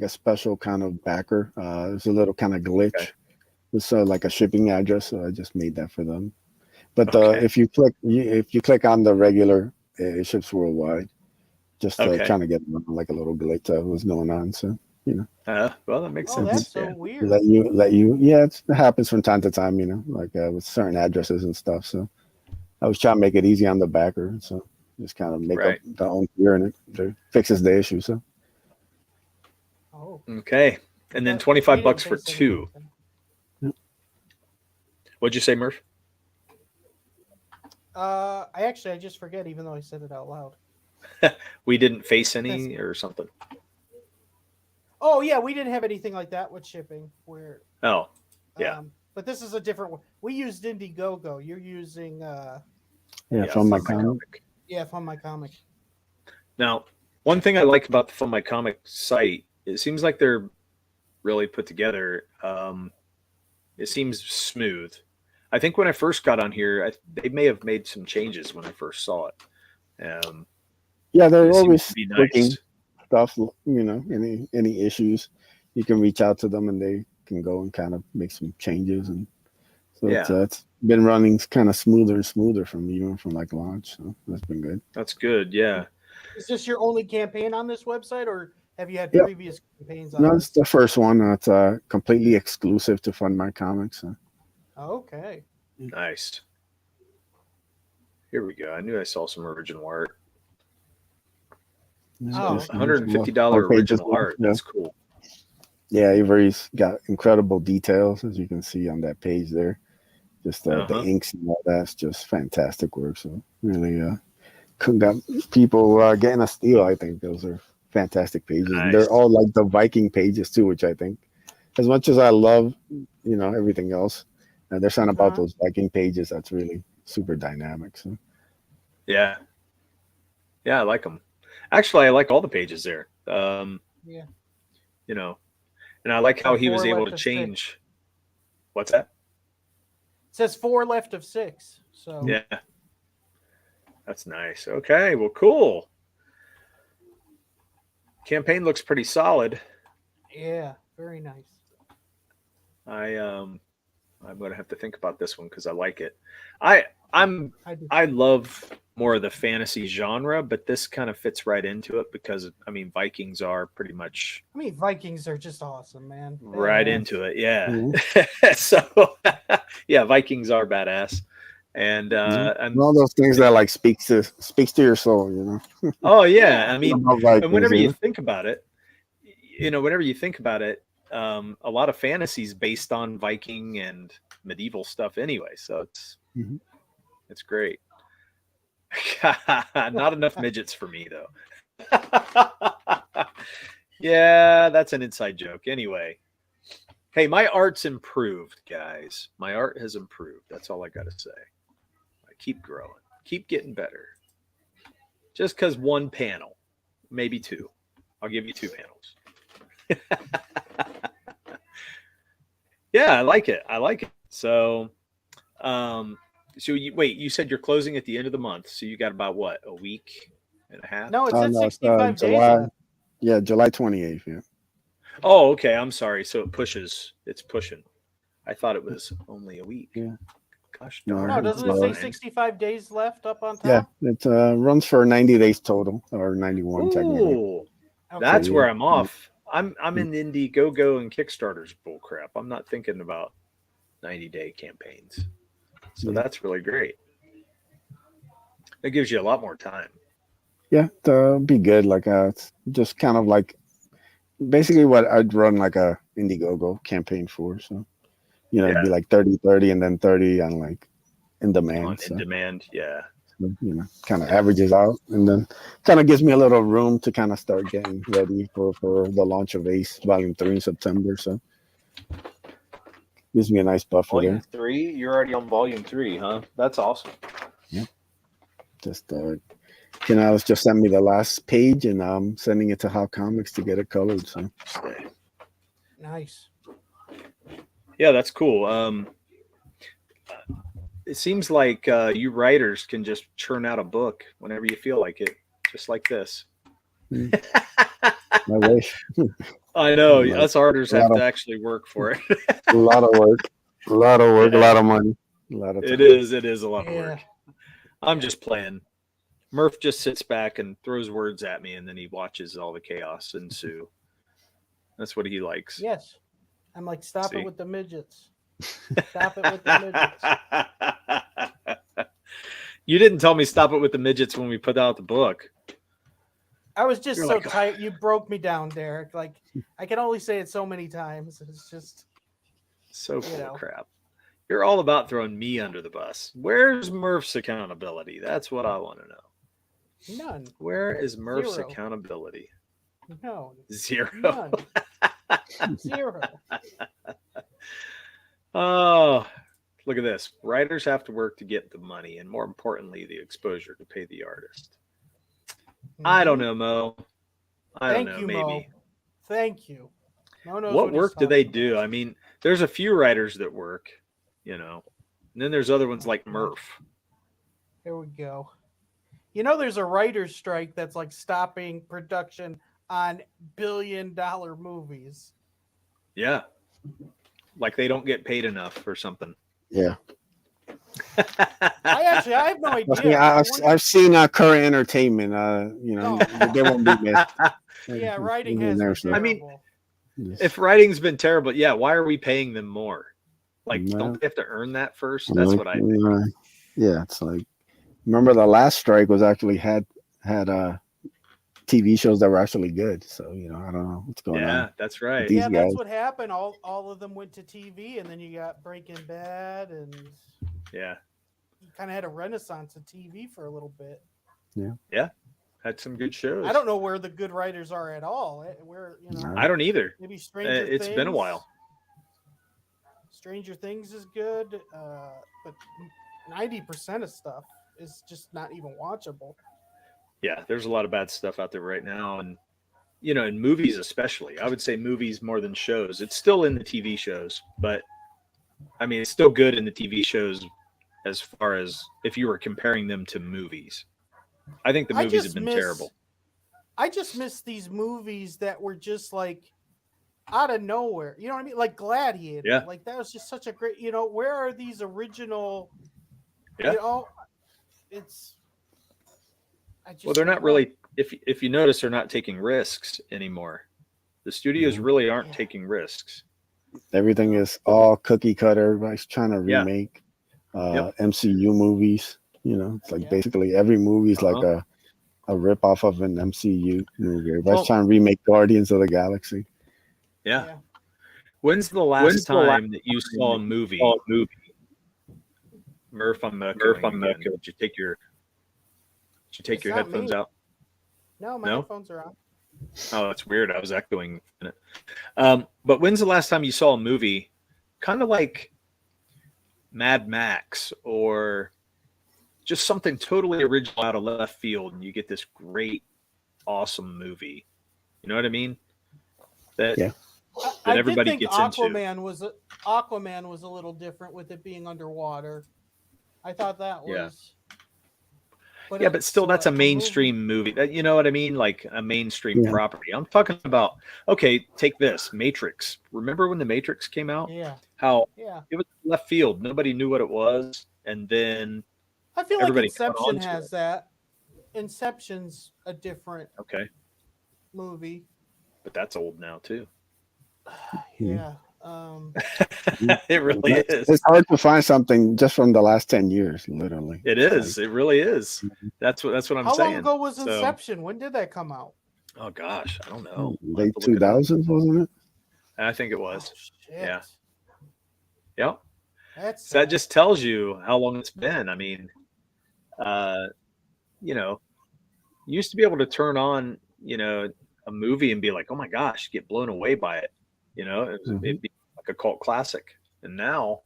special kind of backer. There's a little kind of glitch. Okay. It's like a shipping address, so I just made that for them. But if you click on the regular, it ships worldwide. Just trying to get like a little glitch that was going on. So well, that makes sense. That's so weird. Let you. Yeah, it happens from time to time. Like with certain addresses and stuff. So I was trying to make it easy on the backer. So just kind of make up the own tier, and it fixes the issue. So. Oh. Okay, and then $25 for 2. What'd you say, Murph? I just forget, even though I said it out loud. We didn't face any or something. Oh yeah, we didn't have anything like that with shipping. But this is a different one. We used Indiegogo. You're using Fund My Comic. Yeah, Fund My Comic. Now, one thing I like about the Fund My Comic site, it seems like they're really put together. It seems smooth. I think when I first got on here, they may have made some changes when I first saw it. They're always looking stuff. Any issues, you can reach out to them and they can go and kind of make some changes. And so it's been running kind of smoother and smoother from like launch. So that's been good. That's good. Yeah. Is this your only campaign on this website, or have you had previous campaigns on No, it's the first one. It's completely exclusive to Fund My Comics. So. Okay. Nice. Here we go. I knew I saw some original art. $150 original art. That's cool. Yeah, Avery's got incredible details, as you can see on that page there. Just the inks and all that's just fantastic work. So really, got people getting a steal. I think those are fantastic pages. Nice. And they're all like the Viking pages too, which I think, as much as I love, everything else, there's something about those Viking pages that's really super dynamic. So. Yeah, I like them. Actually, I like all the pages there. Yeah. And I like how he was 4 able left to of change. 6. What's that? It says 4 left of 6. So Yeah. That's nice. Okay, well, cool. Campaign looks pretty solid. yeah, very nice. I'm gonna have to think about this one because I like it. I love more of the fantasy genre, but this kind of fits right into it because Vikings are pretty much. Vikings are just awesome, man. Right into it, yeah. Mm-hmm. So, yeah, Vikings are badass, and all those things that like speaks to your soul, Oh yeah, Vikings, and whenever you think about it, a lot of fantasies based on Viking and medieval stuff anyway. So it's great. Not enough midgets for me though. Yeah, that's an inside joke. Anyway, hey, my art's improved, guys. My art has improved. That's all I got to say. I keep growing, keep getting better. Just because one panel, maybe 2. I'll give you 2 panels. Yeah, I like it. So, you said you're closing at the end of the month. So you got about what, a week and a half? No, it said 65 days left. Yeah, July 28th. Yeah. Oh, okay. I'm sorry. So it's pushing. I thought it was only a week. Yeah. Gosh No, darn. No, doesn't it say 65 days left up on top? Yeah, it runs for 90 days total, or 91 technically. Ooh, that's where I'm off. I'm in Indiegogo and Kickstarter's bullcrap. I'm not thinking about 90-day campaigns. So that's really great. It gives you a lot more time. Yeah, it'll be good. Like it's just kind of like basically what I'd run like a Indiegogo campaign for. So it'd be like 30, and then 30 on like in demand. In demand, yeah. Kind of averages out, and then kind of gives me a little room to kind of start getting ready for the launch of Ace Volume 3 in September. So gives me a nice buffer Volume there. 3? You're already on Volume 3, huh? That's awesome. Yeah. Just Canales just sent me the last page, and I'm sending it to How Comics to get it colored. So nice. Yeah, that's cool. It seems like you writers can just churn out a book whenever you feel like it, just like this. I wish. I know. Us artists have to actually work for it. A lot of work. A lot of work. Yeah. A lot of money. A lot of time. It is a lot of work. I'm just playing. Murph just sits back and throws words at me, and then he watches all the chaos ensue. That's what he likes. Yes. I'm like, stop it with the midgets. Stop it with the midgets. You didn't tell me stop it with the midgets when we put out the book. I was just so tired. You broke me down, Derek. Like, I can only say it so many times. It's just so full of crap. You're all about throwing me under the bus. Where's Murph's accountability? That's what I want to know. None. Where is Murph's accountability? No. 0. None. 0. Oh, look at this. Writers have to work to get the money, and more importantly, the exposure to pay the artist. Mm-hmm. I don't know, Mo. I don't know, maybe. Mo. Thank you. What work do they do? I mean, there's a few writers that work, and then there's other ones like Murph. Here we go. There's a writer's strike that's like stopping production on billion-dollar movies. Yeah. Like they don't get paid enough or something. Yeah. I have no idea. I've seen Current Entertainment. They won't be missed. Yeah, writing has been terrible. I mean, if writing's been terrible, yeah, why are we paying them more? Like, don't they have to earn that first? That's what I think. Yeah, it's like, remember the last strike was actually had TV shows that were actually good. So, I don't know what's going on. Yeah, that's right. Yeah, that's what happened. All of them went to TV, and then you got Breaking Bad, and you kind of had a renaissance of TV for a little bit. Yeah. Yeah. Had some good shows. I don't know where the good writers are at all. Where I don't either. Maybe Stranger Things. It's been a while. Stranger Things is good, but 90% of stuff is just not even watchable. Yeah, there's a lot of bad stuff out there right now, and in movies especially. I would say movies more than shows. It's still in the TV shows, but I mean, it's still good in the TV shows as far as if you were comparing them to movies. I think the movies have been terrible. I just miss these movies that were just like out of nowhere. You know what I mean? Like Gladiator. Yeah. Like that was just such a great, where are these original, yeah. Well, they're not really, if you notice, they're not taking risks anymore. The studios really aren't taking risks. Everything is all cookie cutter. Everybody's trying to remake MCU movies. It's like basically every movie is like a rip off of an MCU movie. Everybody's trying to remake Guardians of the Galaxy. Yeah. When's the last time that you saw a movie? Murph, I'm Did you take your headphones out? No, my headphones are on. Oh, that's weird. I was echoing. But when's the last time you saw a movie kind of like Mad Max or just something totally original out of left field, and you get this great, awesome movie? You know what I mean? That everybody gets Aquaman into. Aquaman was a little different with it being underwater. I thought that was. But still, that's a mainstream movie. You know what I mean? Like a mainstream property. I'm talking about, okay, take this, Matrix. Remember when the Matrix came out? Yeah. How it was left field. Nobody knew what it was. And then I feel like Inception has that. Inception's a different movie. But that's old now, too. Yeah. It really is. It's hard to find something just from the last 10 years, literally. It is. It really is. That's what I'm saying. How long ago was Inception? When did that come out? Oh gosh, I don't know. Late 2000s, wasn't it? I think it was. Oh, shit. Yeah. Yep. So that just tells you how long it's been. I mean, you used to be able to turn on, a movie and be like, oh my gosh, get blown away by it. It'd be like a cult classic. And now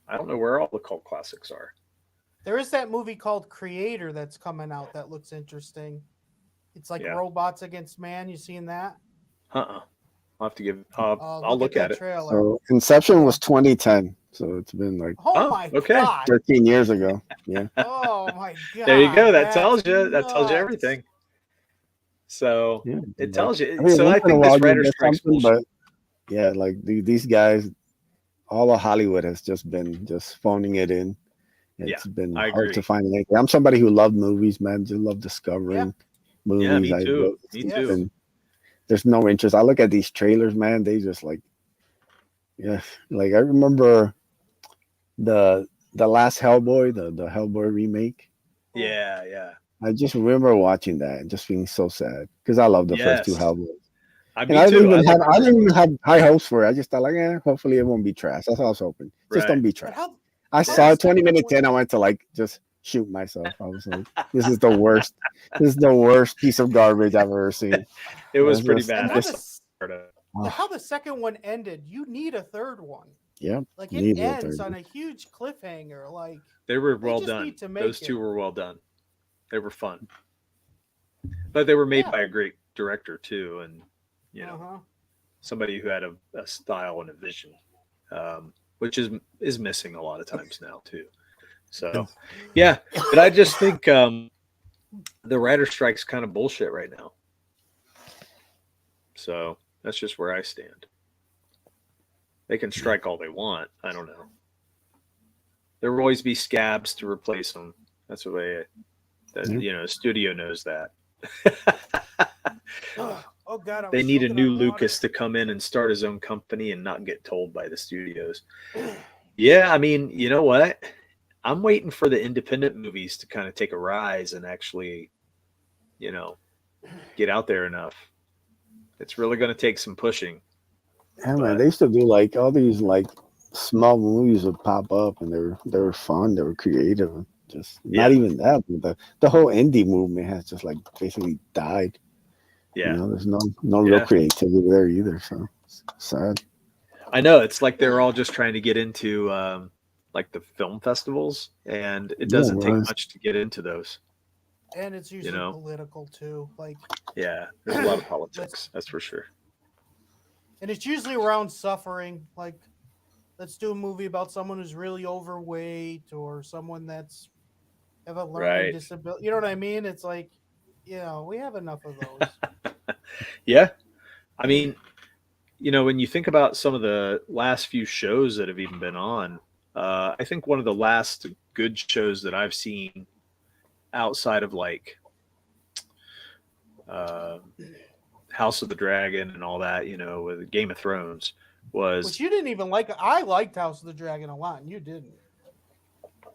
I don't know where all the cult classics are. There is that movie called Creator that's coming out that looks interesting. It's like robots against man. You seen that? I'll have to give. I'll look at it. Trailer. So Inception was 2010. So it's been like my God. 13 years ago. Yeah. Oh my God. There you go. That tells you. That tells you everything. So it tells you. So I think this writer strikes bullshit. Yeah, like these guys, all of Hollywood has just been phoning it in. It's been hard to find anything. I'm somebody who loved movies, man. Just love discovering movies. Yeah, me too. Me too. And there's no interest. I look at these trailers, man. They just like I remember the last Hellboy, the Hellboy remake. Yeah. I just remember watching that and just being so sad because I love the first two Hellboys. I didn't even have high hopes for it. I just thought like, hopefully it won't be trash. That's all I was hoping. Just don't be trash. I saw it 20 minutes in. I went to just shoot myself. I was like, this is the worst. This is the worst piece of garbage I've ever seen. It was pretty bad. How the second one ended, you need a third one. Yeah. Like it ends on a huge cliffhanger. Like they were well done. Those two were well done. They were fun. But they were made by a great director too, and somebody who had a style and a vision, which is missing a lot of times now too. So, but I just think the writer strike's kind of bullshit right now. So that's just where I stand. They can strike all they want. I don't know. There will always be scabs to replace them. That's the way. The studio knows that. Oh God! They need a new Lucas to come in and start his own company and not get told by the studios. Yeah, I mean, you know what? I'm waiting for the independent movies to kind of take a rise and actually, get out there enough. It's really going to take some pushing. Yeah, man. They used to do like all these like small movies would pop up and they were fun. They were creative. Just not even that. But the whole indie movement has just like basically died. Yeah. You know, there's no real creativity there either. So it's sad. I know, it's like they're all just trying to get into like the film festivals, and it doesn't take much to get into those. And it's usually political too. Like, yeah, there's a lot of politics. That's for sure. And it's usually around suffering. Like, let's do a movie about someone who's really overweight or someone that's have a learning disability. You know what I mean? It's like, we have enough of those. Yeah. I mean, when you think about some of the last few shows that have even been on, I think one of the last good shows that I've seen outside of like House of the Dragon and all that, with Game of Thrones was. Which you didn't even like. I liked House of the Dragon a lot, and you didn't.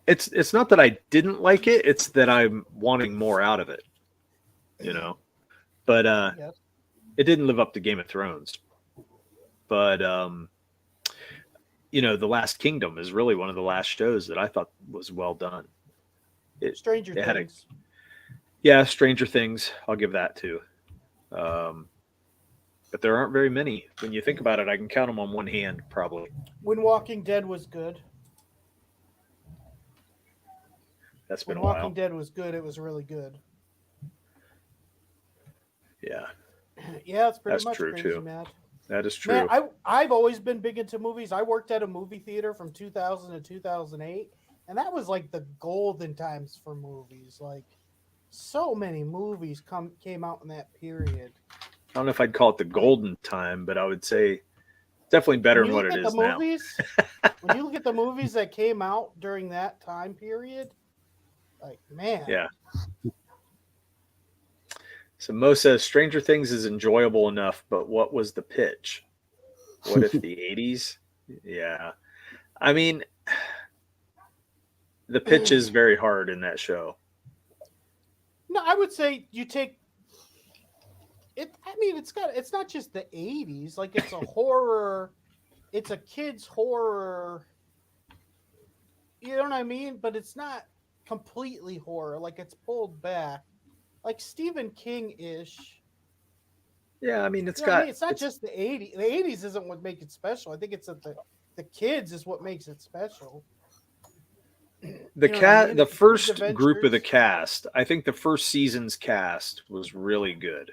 It's not that I didn't like it; it's that I'm wanting more out of it, But it didn't live up to Game of Thrones. But The Last Kingdom is really one of the last shows that I thought was well done. Stranger Things. Stranger Things. I'll give that too. But there aren't very many. When you think about it, I can count them on one hand, probably. When Walking Dead was good. That's been a while. Walking Dead was good. It was really good. Yeah. Yeah, it's pretty That's much true crazy, too. Matt. That is true. Man, I've always been big into movies. I worked at a movie theater from 2000 to 2008, and that was like the golden times for movies. Like, so many movies came out in that period. I don't know if I'd call it the golden time, but I would say definitely better than what it is now. When you look at the movies that came out during that time period, like, man. Yeah. So Mo says Stranger Things is enjoyable enough, but what was the pitch? What if the 80s? Yeah. I mean, the pitch is very hard in that show. No, I would say you take it. I mean, it's not just the 80s. Like, it's a horror. It's a kid's horror. You know what I mean? But it's not completely horror. Like, it's pulled back. Like Stephen King-ish. Yeah, I mean, it's not just the 80s. The 80s isn't what makes it special. I think it's that the kids is what makes it special. The first group of the cast, I think the first season's cast was really good.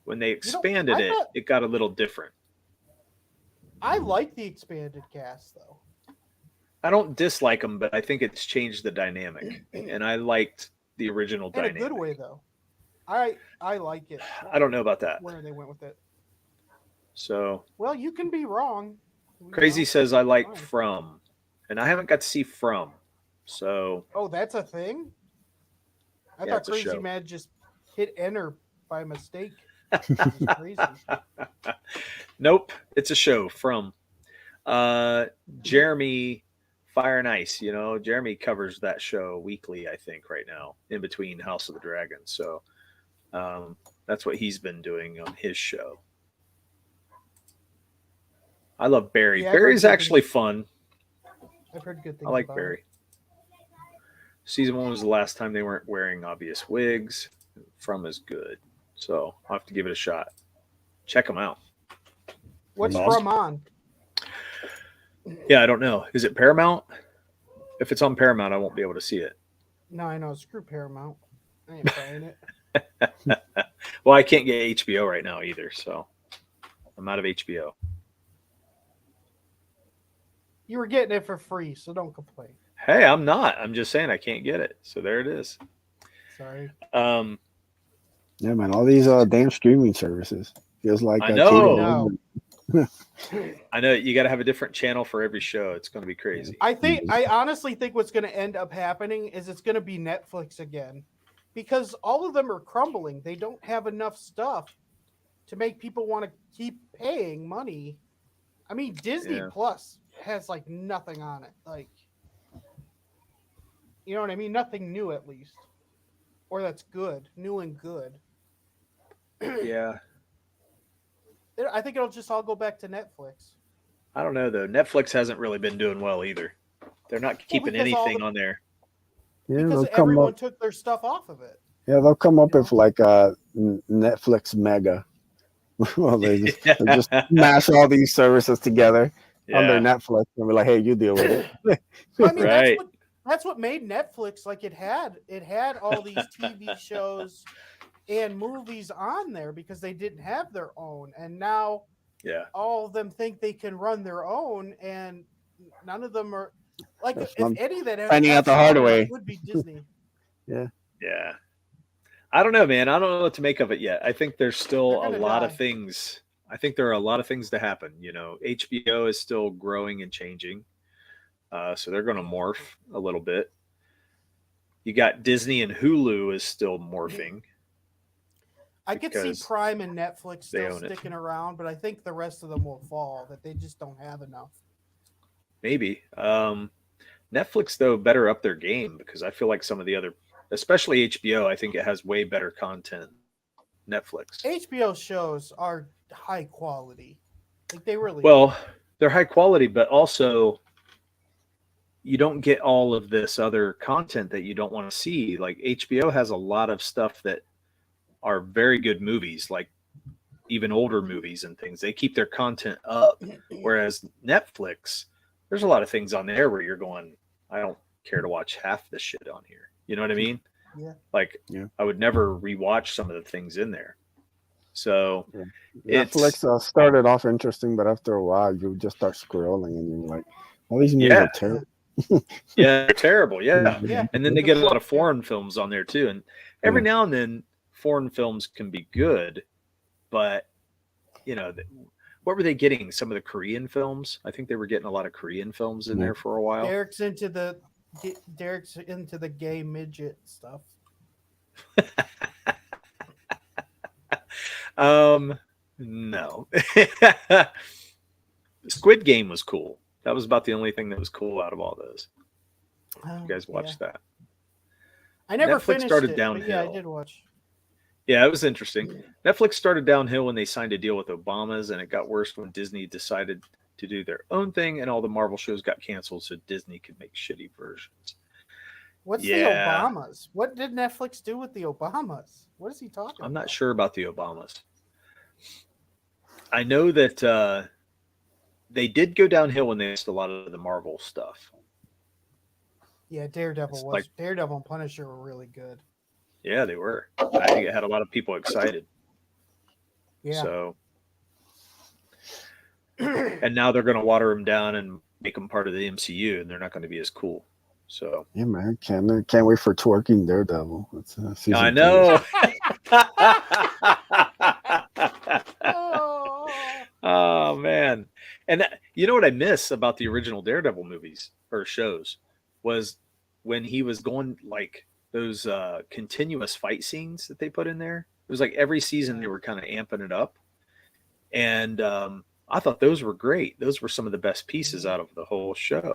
When they expanded it got a little different. I like the expanded cast, though. I don't dislike them, but I think it's changed the dynamic, and I liked the original dynamic. In a good way, though. I like it. I don't know about that. Where they went with it. So. Well, you can be wrong. Crazy says I like From, and I haven't got to see From. So. Oh, that's a thing? I thought Crazy Mad just hit enter by mistake. Crazy. Nope, it's a show. From. Jeremy Fire and Ice, Jeremy covers that show weekly, I think, right now, in between House of the Dragon. So that's what he's been doing on his show. I love Barry. Yeah, Barry's actually fun. I've heard good things. I like Barry. Season 1 was the last time they weren't wearing obvious wigs. From is good. So I'll have to give it a shot. Check them out. What's From on? Yeah, I don't know. Is it Paramount? If it's on Paramount, I won't be able to see it. No, I know. Screw Paramount. I ain't buying it. Well, I can't get HBO right now either, so I'm out of HBO. You were getting it for free, so don't complain. Hey, I'm not. I'm just saying I can't get it. So there it is. Sorry. Yeah, man. All these damn streaming services. Feels like I know. I know you got to have a different channel for every show. It's going to be crazy. I honestly think what's going to end up happening is it's going to be Netflix again, because all of them are crumbling. They don't have enough stuff to make people want to keep paying money. I mean, Disney Plus has like nothing on it. Like, you know what I mean? Nothing new, at least, or that's good, new and good. Yeah. I think it'll just all go back to Netflix. I don't know, though. Netflix hasn't really been doing well either. They're not keeping anything on there. Yeah, because they'll come everyone up. took their stuff off of it. Yeah, they'll come up You know? with like a Netflix mega. Well, they just Yeah. mash all these services together under Yeah. Netflix and be like, hey, you deal with it. I mean, Right. that's what made Netflix like it had all these TV shows and movies on there because they didn't have their own, and now Yeah. all of them think they can run their own, and none of them are like That's if not any that finding out have the hard survived, way. it would be Disney. Yeah. Yeah. I don't know, man. I don't know what to make of it yet. I think there's still They're a gonna lot die. of things. I think there are a lot of things to happen. You know, HBO is still growing and changing. So they're going to morph a little bit. You got Disney and Hulu is still morphing. I could see because Prime and Netflix they still own it. sticking around, but I think the rest of them will fall. That they just don't have enough. Maybe. Netflix, though, better up their game because I feel like some of the other, especially HBO, I think it has way better content. Netflix. HBO shows are high quality. Like they really Well, they're high quality, but also you don't get all of this other content that you don't want to see. Like HBO has a lot of stuff that are very good movies, like even older movies and things. They keep their content up. Whereas Netflix, there's a lot of things on there where you're going, I don't care to watch half this shit on here. You know what I mean? Yeah. Like I would never rewatch some of the things in there. So Netflix started off interesting, but after a while you just start scrolling and you're like, all these movies are terrible. Yeah, they're terrible. Yeah. Yeah. And then they get a lot of foreign films on there too. And every now and then foreign films can be good, but you know, what were they getting? Some of the Korean films? I think they were getting a lot of Korean films in there for a while. Derek's into the gay midget stuff. No. Squid Game was cool. That was about the only thing that was cool out of all those. You guys watched that? I never Netflix finished started it, downhill. but yeah, I did watch. Yeah, it was interesting. Netflix started downhill when they signed a deal with Obama's, and it got worse when Disney decided to do their own thing, and all the Marvel shows got canceled so Disney could make shitty versions. What's the Obamas? What did Netflix do with the Obamas? What is he talking about? I'm not sure about the Obamas. I know that they did go downhill when they missed a lot of the Marvel stuff. Yeah, Daredevil Daredevil and Punisher were really good. Yeah, they were. I think it had a lot of people excited. Yeah. So, and now they're going to water them down and make them part of the MCU, and they're not going to be as cool. So, yeah, man, can't wait for twerking Daredevil. I know. Oh man, and you know what I miss about the original Daredevil movies or shows was when he was going like those continuous fight scenes that they put in there. It was like every season they were kind of amping it up, and I thought those were great. Those were some of the best pieces out of the whole show.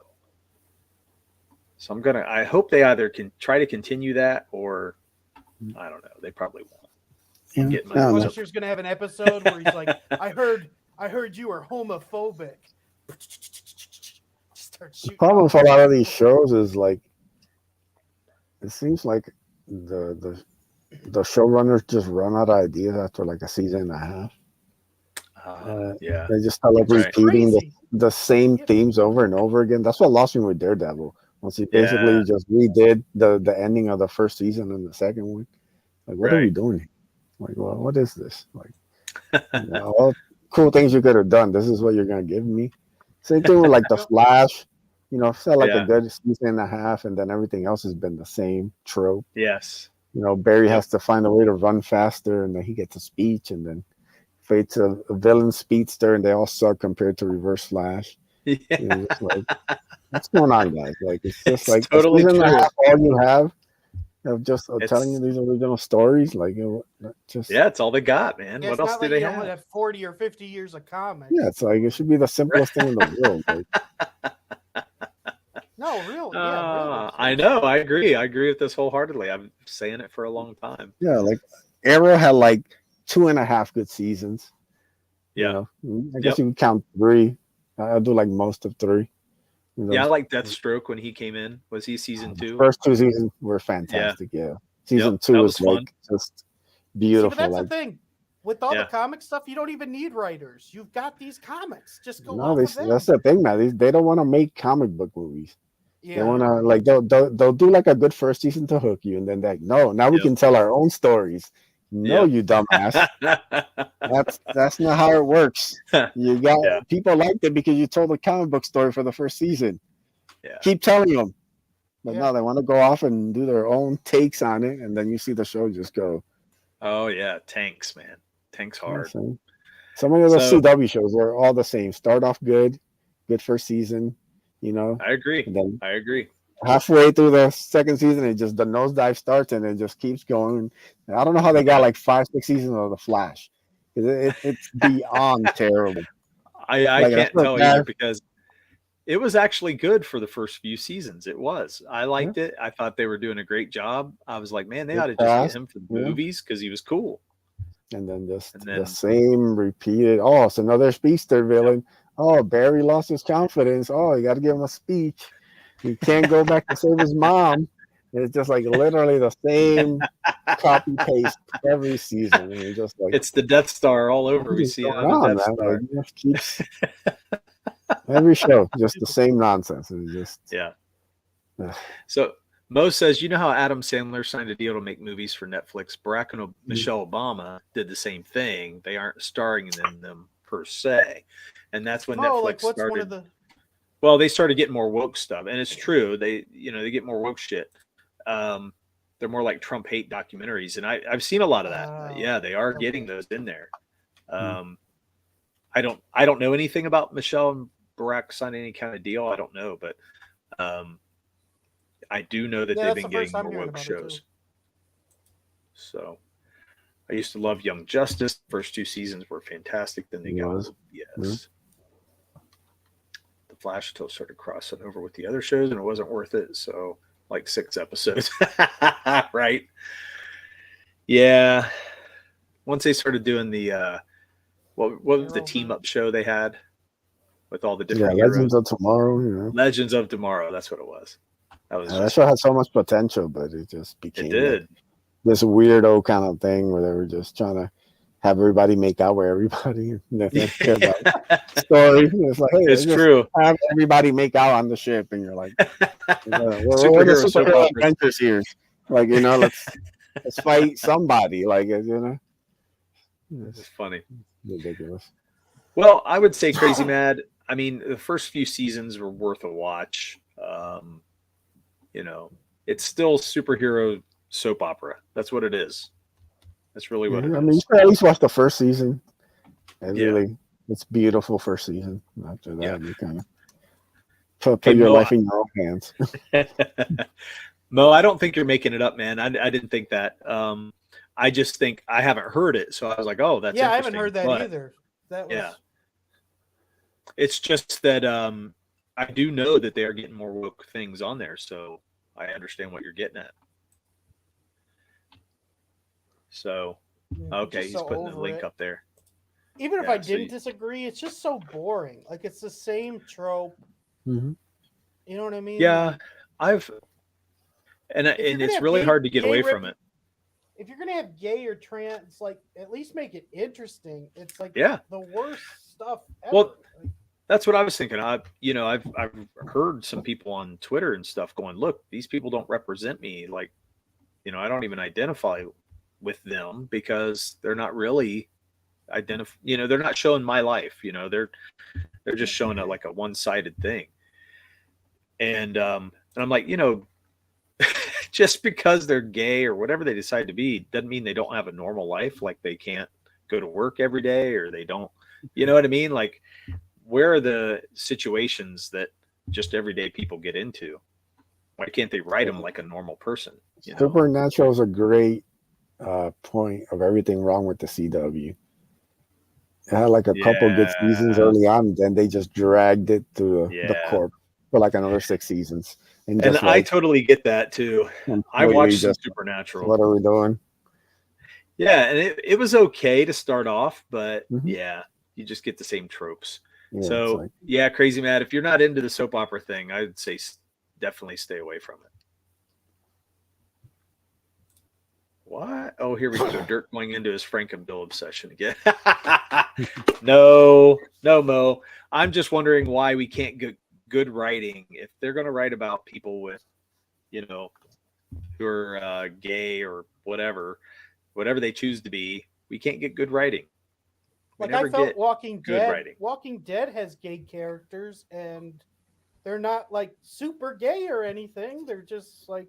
So I hope they either can try to continue that or I don't know. They probably won't. Yeah. Punisher's gonna have an episode where he's like, I heard you were homophobic. The problem with a lot of these shows is like it seems like the showrunners just run out of ideas after like a season and a half. Yeah, they just start like repeating the same themes over and over again. That's what lost me with Daredevil. Once he basically just redid the ending of the first season and the second one. Like, what are we doing here? Like, well, what is this? Like, all cool things you could have done. This is what you're gonna give me. Same thing with like the Flash. You know, felt like a good season and a half, and then everything else has been the same trope. Yes. You know, Barry has to find a way to run faster, and then he gets a speech, and then Fate's a villain speedster, and they all suck compared to Reverse Flash. Yeah. You know, it's like, what's going on, guys? Like, it's just like totally a season and a true. half, all you have of just telling you these original stories. Like, just it's all they got, man. Yeah, what else do like they you have? only have 40 or 50 years of comics. Yeah, it's like it should be the simplest thing in the world. Like, no, really. I know. I agree. I agree with this wholeheartedly. I'm saying it for a long time. Yeah, like Arrow had like 2.5 good seasons. Yeah. You know? I guess you can count 3. I'll do like most of 3. Yeah, I like Deathstroke when he came in. Was he season 2? First 2 seasons were fantastic. Yeah. Season 2 that was was fun. like just beautiful. See, but that's like, the thing. With all the comic stuff, you don't even need writers. You've got these comics. Just go off of them. That's the thing, man. They don't want to make comic book movies. Yeah. They want to like they'll do like a good first season to hook you, and then now we can tell our own stories. No, you dumbass. That's not how it works. You got people liked it because you told a comic book story for the first season. Yeah. Keep telling them. But no, they want to go off and do their own takes on it, and then you see the show just go. Oh yeah, tanks, man. Tanks hard. So many of the CW shows are all the same. Start off good first season, you know. I agree. Then I agree. Halfway through the second season, it just the nosedive starts and it just keeps going. I don't know how they got like 5-6 seasons of the Flash. It's beyond terrible. I can't tell either because it was actually good for the first few seasons. It was. I liked it. I thought they were doing a great job. I was like, man, they ought to just get him for the movies because he was cool. And then the same repeated. Oh, it's another speedster villain. Oh, Barry lost his confidence. Oh, you got to give him a speech. He can't go back to save his mom. It's just like literally the same copy paste every season. And just like it's the Death Star all over. We see it on the Death Star. Like, keeps every show just the same nonsense. It's just So Mo says, you know how Adam Sandler signed a deal to make movies for Netflix? Barack and Michelle Obama did the same thing. They aren't starring in them per se, and that's when Netflix started. Well, they started getting more woke stuff, and it's true. They get more woke shit. They're more like Trump hate documentaries, and I've seen a lot of that. Yeah, they are getting those in there. I don't know anything about Michelle and Barack signing any kind of deal. I don't know, but I do know that they've been getting more woke shows. So I used to love Young Justice. The first 2 seasons were fantastic. Then they got The Flash until started crossing over with the other shows, and it wasn't worth it. So like 6 episodes, right? Yeah. Once they started doing the what was the team up show they had with all the different Legends of Tomorrow? You know? Legends of Tomorrow. That's what it was. That show had so much potential, but it just became this weirdo kind of thing where they were just trying to have everybody make out with everybody. And they didn't care about story. It's like, hey, it's true. Have everybody make out on the ship, and you're like, we're the superhero adventures here. Like, you know, let's fight somebody. Like, you know, it's funny, ridiculous. Well, I would say Crazy Mad. I mean, the first few seasons were worth a watch. You know, it's still superhero soap opera. That's what it is. That's really what it is. I mean, you should at least watch the first season. Really, it's beautiful first season. After that, you kind of put your life in your own hands. Mo, I don't think you're making it up, man. I didn't think that. I just think I haven't heard it, so I was like, "Oh, that's interesting." I haven't heard that either. That was... It's just that I do know that they are getting more woke things on there, so I understand what you're getting at. So, okay, he's putting the link up there. Even if I didn't disagree, it's just so boring. Like, it's the same trope. Mm-hmm. You know what I mean? Yeah, and it's really hard to get away from it. If you're gonna have gay or trans, like, at least make it interesting. It's like the worst stuff ever. Well, that's what I was thinking. I've heard some people on Twitter and stuff going, "Look, these people don't represent me. Like, you know, I don't even identify with them because they're not really they're not showing my life. You know, they're just showing it like a one-sided thing." And I'm like, you know, just because they're gay or whatever they decide to be doesn't mean they don't have a normal life. Like, they can't go to work every day, or they don't, you know what I mean? Like, where are the situations that just everyday people get into? Why can't they write them like a normal person? You know? Supernatural is a great point of everything wrong with the CW. It had like a couple good seasons early on, then they just dragged it to the corp for like another 6 seasons. And I totally get that too. I watched Supernatural. What are we doing? Yeah, and it was okay to start off, but you just get the same tropes. Yeah, So like, yeah, Crazy Matt, if you're not into the soap opera thing, I would say definitely stay away from it. What? Oh, here we go. Dirk going into his Frankenbill obsession again. No, Mo. I'm just wondering why we can't get good writing if they're going to write about people with, who are gay or whatever they choose to be. We can't get good writing. Like I felt Walking Dead has gay characters, and they're not like super gay or anything. They're just like,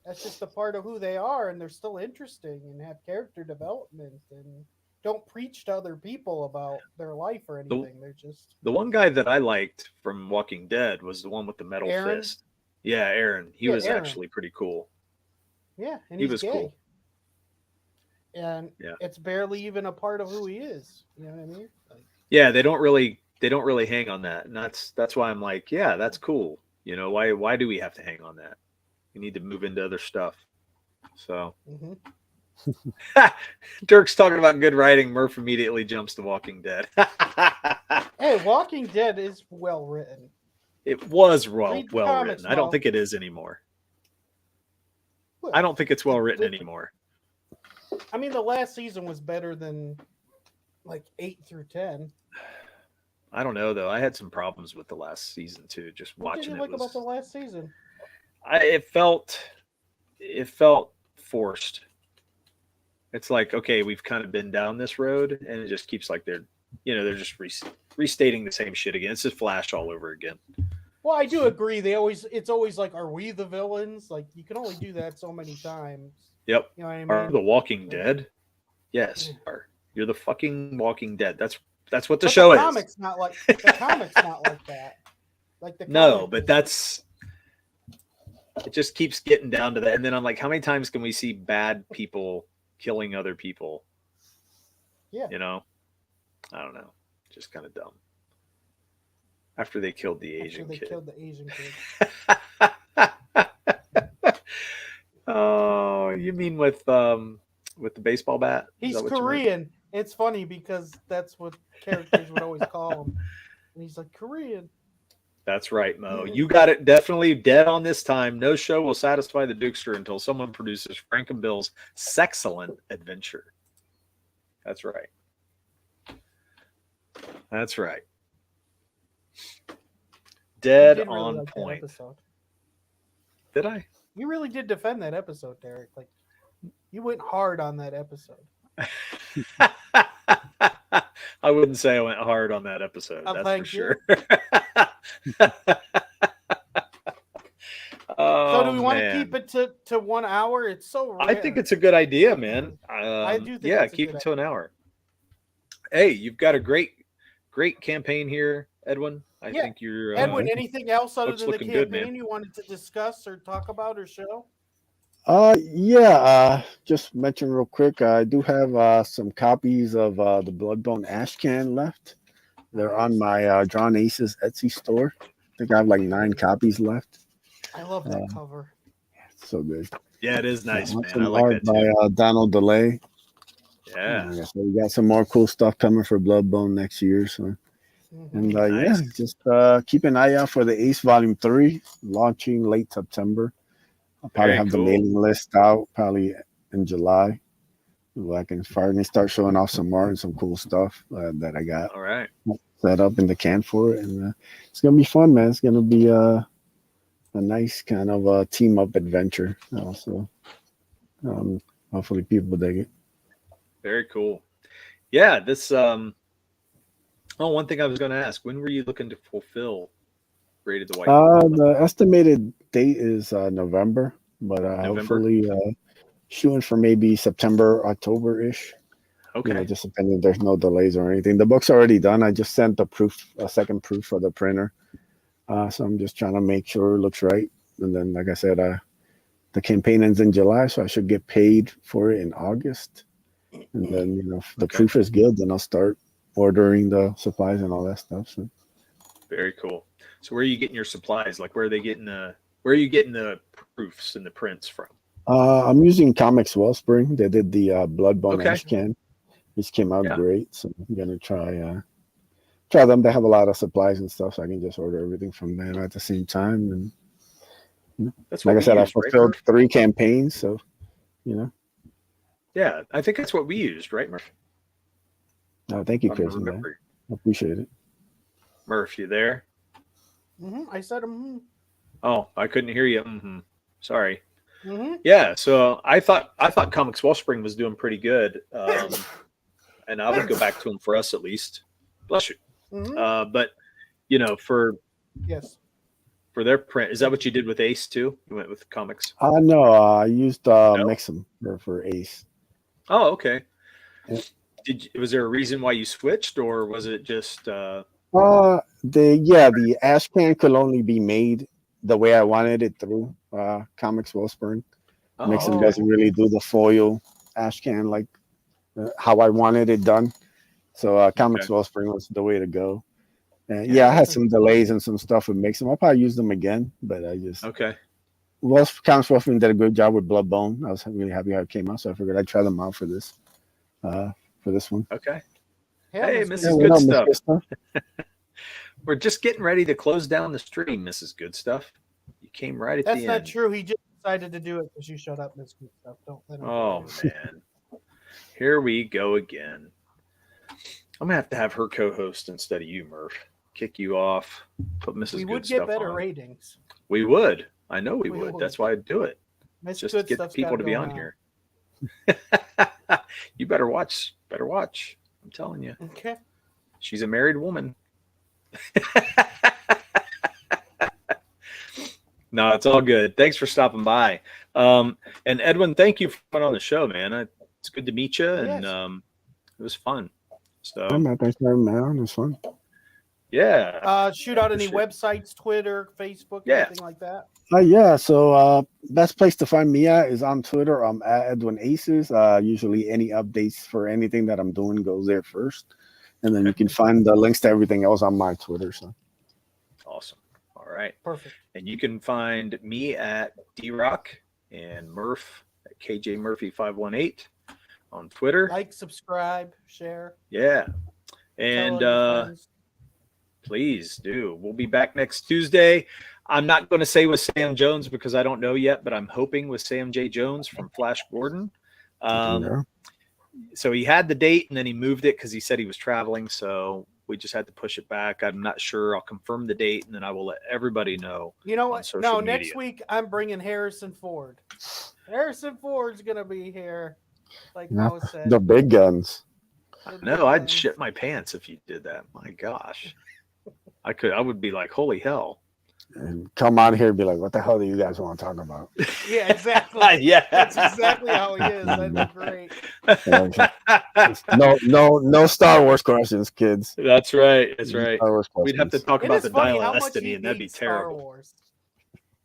that's just a part of who they are, and they're still interesting and have character development and don't preach to other people about their life or anything. They're just the one guy that I liked from Walking Dead was the one with the metal fist. Yeah, Aaron. He was actually pretty cool. Yeah, and he was gay. Cool. And yeah, it's barely even a part of who he is. You know what I mean? Like, yeah, they don't really hang on that, and that's why I'm like, yeah, that's cool. Why do we have to hang on that? We need to move into other stuff. So Dirk's talking about good writing. Murph immediately jumps to Walking Dead. Hey, Walking Dead is well written. It was well written. I don't think it is anymore. Look, I don't think it's well written anymore. I mean, the last season was better than like 8 through 10. I don't know though. I had some problems with the last season too. Just watching it. What did you like about the last season? It felt forced. It's like, okay, we've kind of been down this road, and it just keeps like they're just restating the same shit again. It's just Flash all over again. Well, I do agree. It's always like, are we the villains? Like, you can only do that so many times. Yep. You know what I mean? Are the Walking Dead? Yes. You're the fucking Walking Dead. That's what the show is. The comic's not like that. Like but it just keeps getting down to that. And then I'm like, how many times can we see bad people killing other people? Yeah. I don't know. Just kind of dumb. After they killed the Asian kid. Oh, you mean with the baseball bat? He's Korean. It's funny because that's what characters would always call him. And he's like, Korean. That's right, Mo. You got it definitely dead on this time. No show will satisfy the Dukester until someone produces Frankenbill's Sexcellent Adventure. That's right. That's right. Dead on really point. Did I? You really did defend that episode, Derek. Like, you went hard on that episode. I wouldn't say I went hard on that episode. That's for sure. So do we want to keep it to 1 hour? It's so rare. I think it's a good idea, man. I do think yeah, keep it to an hour. Hey, you've got a great campaign here, Edwin. I think you're Edwin, anything else other than the campaign you wanted to discuss or talk about or show? Just mention real quick, I do have some copies of the Bloodbone Ash Can left. They're on my Drawn Aces Etsy store. I think I have like 9 copies left. I love that cover. It's so good. Yeah, it is nice, man. I like that too. By Donald DeLay. Yeah. So we got some more cool stuff coming for Bloodbone next year. So, and just keep an eye out for the Ace Volume 3 launching late September. I'll probably have the mailing list out probably in July. I can finally start showing off some more and some cool stuff that I got. All right. Set up in the can for it, and it's gonna be fun, man. It's gonna be a nice kind of team up adventure. Also, hopefully people dig it. Very cool. Yeah, this. One thing I was going to ask: when were you looking to fulfill Raided the White? The estimated date is November, but hopefully shooting for maybe September, October-ish. Okay. Just depending. There's no delays or anything. The book's already done. I just sent a second proof for the printer. So I'm just trying to make sure it looks right. And then, like I said, the campaign ends in July, so I should get paid for it in August. And then, if the proof is good, then I'll start ordering the supplies and all that stuff. So. Very cool. So where are you getting your supplies? Like, where are you getting the proofs and the prints from? I'm using Comics Wellspring. They did the Bloodbone Ash Can. This came out great, so I'm gonna try try them. They have a lot of supplies and stuff, so I can just order everything from them at the same time. And That's what like I said, I used, right, fulfilled Murph? 3 campaigns, so Yeah, I think that's what we used, right, Murph? No, thank you, I'm Chris. remembering. I appreciate it. Murph, you there? I said Oh, I couldn't hear you. Sorry. Mm-hmm. Yeah, so I thought Comics Wellspring was doing pretty good, and I would go back to them for us at least. Bless you. But for Yes. their print, is that what you did with Ace too? You went with comics? No, I used No? Mix'em for Ace. Oh, okay. Yeah. Was there a reason why you switched, or was it just? The ash can could only be made the way I wanted it through Comics Wellspring. Mix'em Oh. doesn't really do the foil ash can like how I wanted it done. So Comics Wellspring was the way to go. And I had some delays and some stuff with Mix'em. I'll probably use them again, but I just Comics Wellspring did a good job with Bloodbone. I was really happy how it came out, so I figured I'd try them out for this one. Okay. Yeah, Hey, Miss Mrs. Good Good Stuff. Stuff. We're just getting ready to close down the stream, Mrs. Good Stuff. You came right at the end. That's not true. He just decided to do it because you shut up, Miss Good Stuff. Don't let him. Oh man, here we go again. I'm gonna have her co-host instead of you, Murph. Kick you off. Put Mrs. We Good would Stuff get better on. ratings. We would. I know we We would. would. That's why I'd do it. Miss Just Good to get Stuff's people got to be going on here. You better watch. Better watch. I'm telling you. Okay. She's a married woman. No, it's all good. Thanks for stopping by. And Edwin, thank you for coming on the show, man. It's good to meet you, and it was fun. So, man, thanks for having me on. It was fun. Yeah. Shoot out any websites, Twitter, Facebook, anything like that. So best place to find me at is on Twitter. I'm at Edwin Aces. Usually any updates for anything that I'm doing goes there first. And then you can find the links to everything else on my Twitter. So awesome. All right. Perfect. And you can find me at DRock and Murph at KJ Murphy 518 on Twitter. Like, subscribe, share. Yeah. And please do. We'll be back next Tuesday. I'm not going to say with Sam Jones because I don't know yet, but I'm hoping with Sam J. Jones from Flash Gordon. So he had the date and then he moved it because he said he was traveling. So we just had to push it back. I'm not sure. I'll confirm the date and then I will let everybody know. You know what? No, media. Next week I'm bringing Harrison Ford. Harrison Ford's going to be here. Like Mo said. The big guns. No, I'd shit my pants if you did that. My gosh. I would be like, holy hell. And come on here and be like, what the hell do you guys want to talk about? Yeah, exactly. Yeah. That's exactly how he is. That'd be great. No Star Wars questions, kids. That's right. That's right. We'd have to talk about the funny Dial how of much Destiny, he and that'd be hates terrible. Star Wars.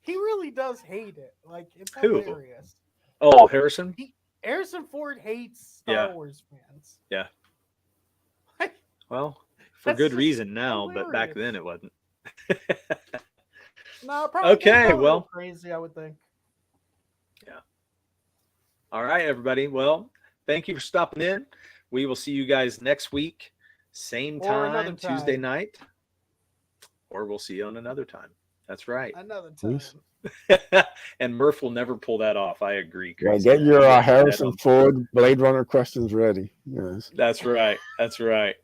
He really does hate it. Like, it's Who? hilarious. Oh, Harrison? Harrison Ford hates Star Wars fans. Yeah. Well, for That's good just reason now, hilarious. but back then it wasn't. No, probably Okay, probably well. crazy, I would think. Yeah. All right, everybody. Well, thank you for stopping in. We will see you guys next week, same time, Tuesday night, or we'll see you on another time. That's right. Another time. And Murph will never pull that off. I agree. Yeah, get your Harrison Ford Blade Runner questions ready. Yes. That's right. That's right.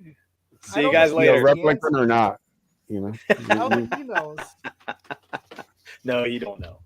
See you guys later. Replicant or not, you know. I don't think he knows. No, you don't know.